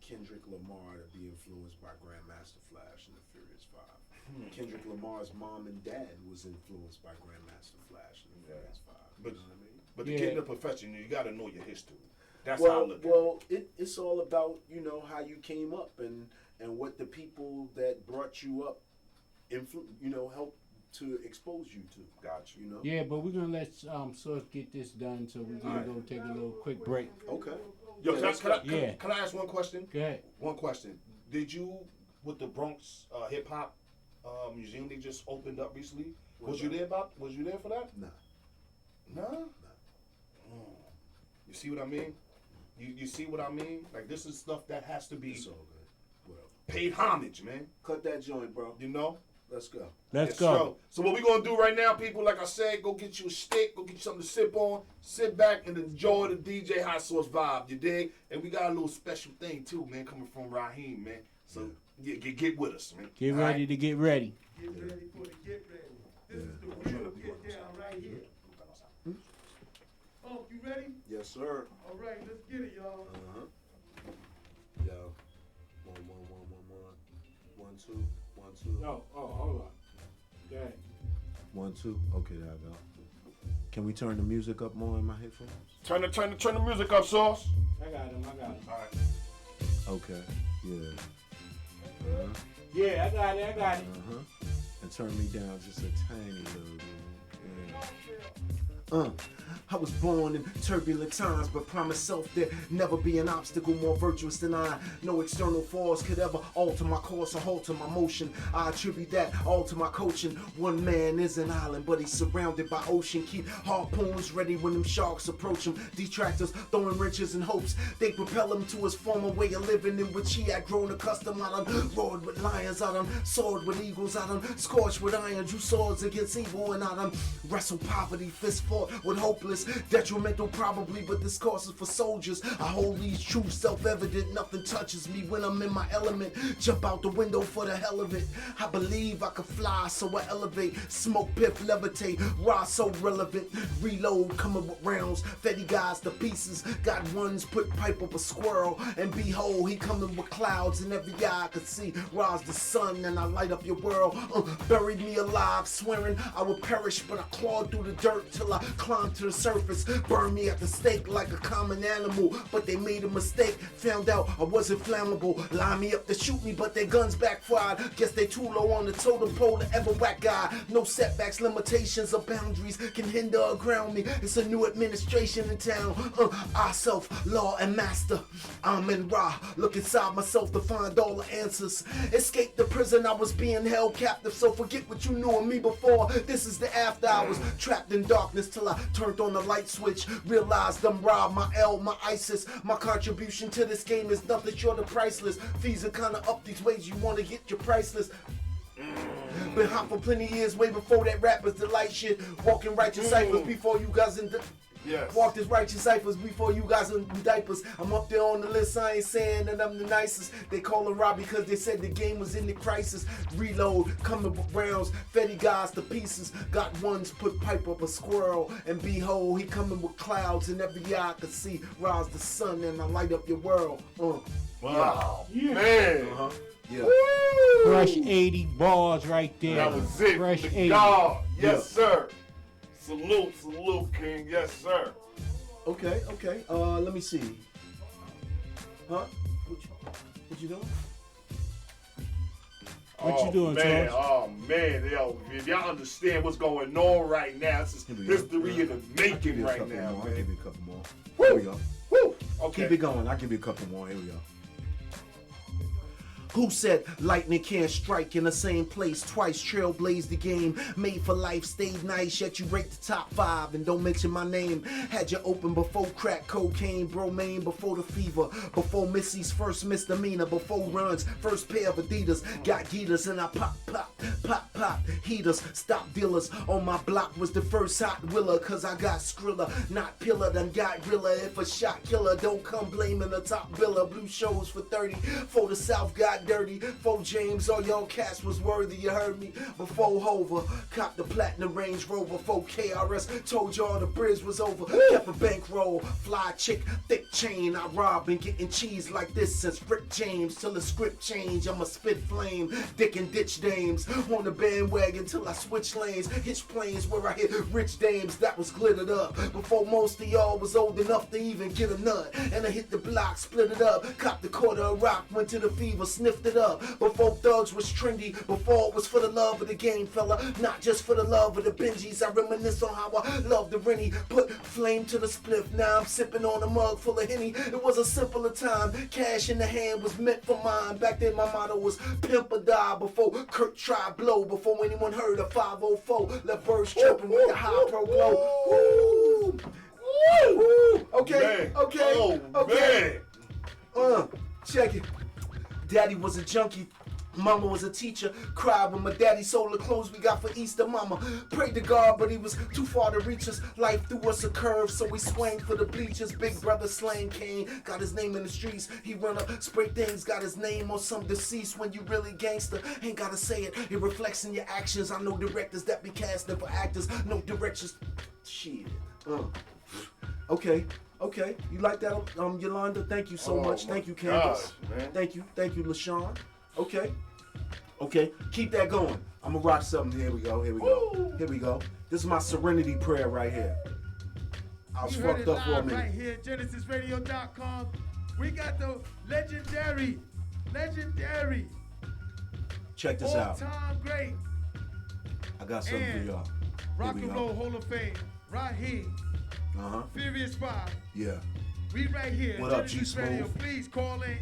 Kendrick Lamar to be influenced by Grandmaster Flash and the Furious Five. Kendrick Lamar's mom and dad was influenced by Grandmaster Flash and the Furious Five. But- You know what I mean? but to Yeah. get in the profession, you gotta know your history. That's how I Well, look at it. well, it's all about how you came up and what the people that brought you up, helped to expose you to. Got you. Yeah, but we're gonna let Source get this done, so we're gonna go take a little quick break. Okay. Yo, Yeah, can I ask one question? Go ahead. One question. Did you, with the Bronx hip hop museum they just opened up recently? Was you there for that? Nah. No. You see what I mean? You see what I mean? Like, this is stuff that has to be It's all good. Whatever. paid homage, man. Cut that joint, bro. You know? Let's go. Let's Yes, go. So what we gonna do right now, people? Like I said, go get you a stick, go get you something to sip on, sit back and enjoy the DJ Hot Sauce vibe. You dig? And we got a little special thing too, man, coming from Rahime, man. So get with us, man. Get All ready right? to get ready. Get ready for the get ready. This is the real get down right here. Oh, you ready? Yes, sir. All right, let's get it, y'all. Uh-huh. Yo. 1 1 1 1 1 1 2 1 2. Oh, hold on. Go ahead. 1 2. Okay, there I go. Can we turn the music up more in my headphones? Turn the music up, Sauce. I got him. All right. Okay. Yeah. Yeah, I got it. Uh-huh. And turn me down just a tiny little bit. Yeah. I was born in turbulent times, but promised self there never be an obstacle more virtuous than I. No external force could ever alter my course or halter my motion. I attribute that all to my coaching. One man is an island, but he's surrounded by ocean. Keep harpoons ready when them sharks approach him. Detractors throwing riches and hopes. They propel him to his former way of living in which he had grown accustomed. I done roared with lions, I done soared with eagles, I done scorched with iron, drew swords against evil, and I done wrestled poverty, fist fought with hopeless. Detrimental probably, but this course is for soldiers. I hold these truths self-evident. Nothing touches me when I'm in my element. Jump out the window for the hell of it. I believe I could fly, so I elevate. Smoke, piff, levitate. Raw, so relevant. Reload, coming with rounds. Fetty guys to pieces. Got ones, put pipe up a squirrel. And behold, he coming with clouds. And every eye I could see. Rise the sun, and I light up your world. Buried me alive, swearing I would perish. But I clawed through the dirt till I climbed to the surface. Burn me at the stake like a common animal, but they made a mistake. Found out I wasn't flammable. Line me up to shoot me, but their guns backfired. Guess they too low on the totem pole to ever whack guy. No setbacks, limitations, or boundaries can hinder or ground me. It's a new administration in town. I self, law and master. I'm in Ra. Look inside myself to find all the answers. Escape the prison I was being held captive. So forget what you knew of me before. This is the after hours. Trapped in darkness till I turned on the light switch. Realized I'm robbed, my L, my ISIS. My contribution to this game is nothing short of priceless. Fees are kinda up these ways, you wanna get your priceless. Been hot for plenty years, way before that rappers delight shit. Walking righteous ciphers before you guys in Yes. walk this righteous ciphers before you guys in diapers. I'm up there on the list, I ain't saying that I'm the nicest. They call him Rob because they said the game was in the crisis. Reload, coming with rounds, Fetty guys to pieces. Got ones, put pipe up a squirrel. And behold, he coming with clouds and every eye I could see. Rise the sun and I light up your world. Wow. Yeah. Man. Yeah. Fresh 80 bars right there. That was it. Fresh The 80. God. Yes, Yeah. sir. Salute, King. Yes, sir. Okay. Let me see. Huh? What you doing? What you doing, man, Charles? Oh man, yo, if y'all understand what's going on right now, this is Here we go. history in the I'll give making you a right couple now, more. I'll man. give you a couple more. Woo! Here we go. Woo! Okay. Keep it going. I'll give you a couple more. Here we go. Who said lightning can't strike in the same place twice? Trailblazed the game, made for life, stayed nice, yet you rate the top 5 and don't mention my name. Had you open before crack cocaine, bromane, before the fever, before Missy's first misdemeanor, before runs, first pair of Adidas, got geeters and I pop, heaters, stop dealers. On my block was the first hot willer, cause I got Skrilla, not pillar, done got grilla. If a shot killer, don't come blaming the top biller. Blue shows for 30, for the South got dirty, for James, all y'all cats was worthy, you heard me. Before Hover, cop the platinum Range Rover, for KRS, told y'all the bridge was over. Kept a bankroll, fly chick, thick chain. I rob and getting cheese like this since Rick James. Till the script change, I'm a spit flame. Dick and ditch dames on the bandwagon till I switch lanes. Hitch planes where I hit rich dames that was glittered up. Before most of y'all was old enough to even get a nut. And I hit the block, split it up, copped the quarter of rock, went to the fever, sniffed it up. Before thugs was trendy, before it was for the love of the game, fella. Not just for the love of the Benjis. I reminisce on how I loved the Rennie. Put flame to the spliff, now I'm sipping on a mug full of Henny. It was a simpler time, cash in the hand was meant for mine. Back then my motto was pimp or die. Before Kurt tried blow, before anyone heard of 504. Left birds tripping with the high pro glow. Woo! Woo! Okay, Man. okay, Oh, okay. man. Check it. Daddy was a junkie. Mama was a teacher. Cried when my daddy sold the clothes we got for Easter. Mama prayed to God, but he was too far to reach us. Life threw us a curve, so we swang for the bleachers. Big brother Slang Kane got his name in the streets. He run up, spray things, got his name on some deceased. When you really gangster, ain't gotta say it. It reflects in your actions. I know directors that be casting for actors. No directions. Shit. Okay. You like that, Yolanda? Thank you so much. Thank you, Candace. Man. Thank you, LaShawn. Okay. Keep that going. I'm gonna rock something. Here we go. Here we go. This is my serenity prayer right here. I was fucked up for a minute. Right here, GenesisRadio.com. We got the legendary. Check this out. All-time great. I got something for y'all. Rock and Roll Hall of Fame. Rahime. Furious 5. Yeah. We right here. What up, Genesis G-Smooth? Radio. Please call in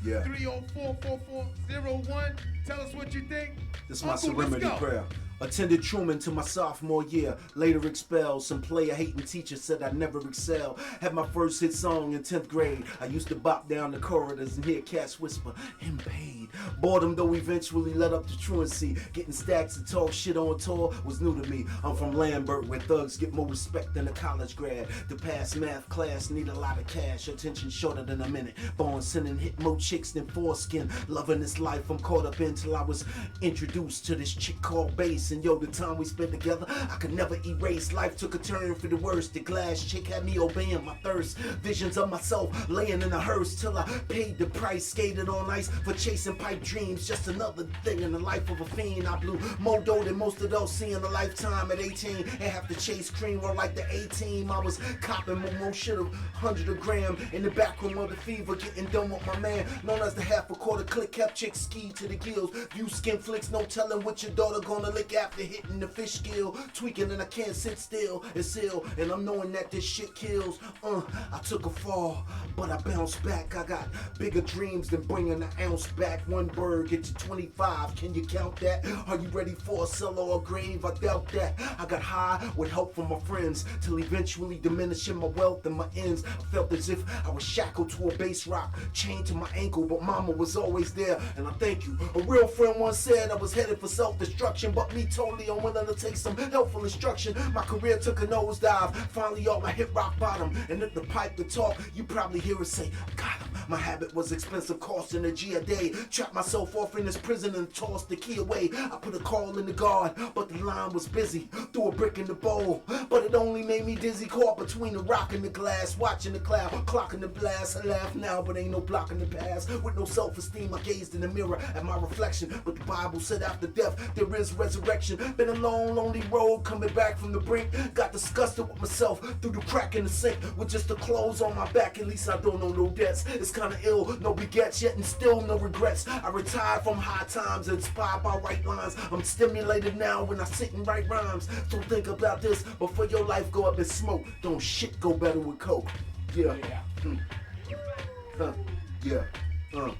888-304-4401. Tell us what you think. This is my Uncle, serenity let's go. prayer. Attended Truman to my sophomore year, later expelled. Some player-hating teacher said I'd never excel. Had my first hit song in 10th grade. I used to bop down the corridors and hear cats whisper, "Him paid." Boredom though eventually led up to truancy. Getting stacks and talk shit on tour was new to me. I'm from Lambert, where thugs get more respect than a college grad. To pass math class need a lot of cash. Attention shorter than a minute. Born sinning, hit more chicks than foreskin. Loving this life I'm caught up in till I was introduced to this chick called bass. And yo, the time we spent together, I could never erase. Life took a turn for the worst. The glass chick had me obeying my thirst. Visions of myself laying in a hearse till I paid the price. Skated on ice for chasing pipe dreams. Just another thing in the life of a fiend. I blew more dough than most adults see in a lifetime at 18. And have to chase cream or like the 18. I was copping more shit of 100 a gram. In the back room of the fever, getting done with my man. Known as the half a quarter click. Kept chicks skied to the gills. View skin flicks, no telling what your daughter gonna lick after hitting the fish gill. Tweaking and I can't sit still. It's ill, and I'm knowing that this shit kills. I took a fall, but I bounced back. I got bigger dreams than bringing an ounce back. One bird get you 25. Can you count that? Are you ready for a cellar or grave? I doubt that. I got high with help from my friends till eventually diminishing my wealth and my ends. I felt as if I was shackled to a bass rock, chained to my ankle, but mama was always there, and I thank you. A real friend once said I was headed for self-destruction, but me totally unwilling to take some helpful instruction. My career took a nosedive. Finally, y'all, I hit rock bottom, and if the pipe to talk, you probably hear it say, "Got him, My habit was expensive, costing a G a day. Trapped myself off in this prison and tossed the key away. I put a call in the guard, but the line was busy. Threw a brick in the bowl, but it only made me dizzy. Caught between the rock and the glass, watching the cloud, clocking the blast. I laugh now, but ain't no blocking the past. With no self-esteem, I gazed in the mirror at my reflection. But the Bible said after death, there is resurrection. Been a long, lonely road coming back from the brink. Got disgusted with myself through the crack in the sink. With just the clothes on my back, at least I don't know no debts. It's kinda ill, no regrets yet and still no regrets. I retired from high times, inspired by right lines. I'm stimulated now when I sit and write rhymes. So think about this, before your life go up in smoke, don't shit go better with coke. Yeah. Yeah. Yeah.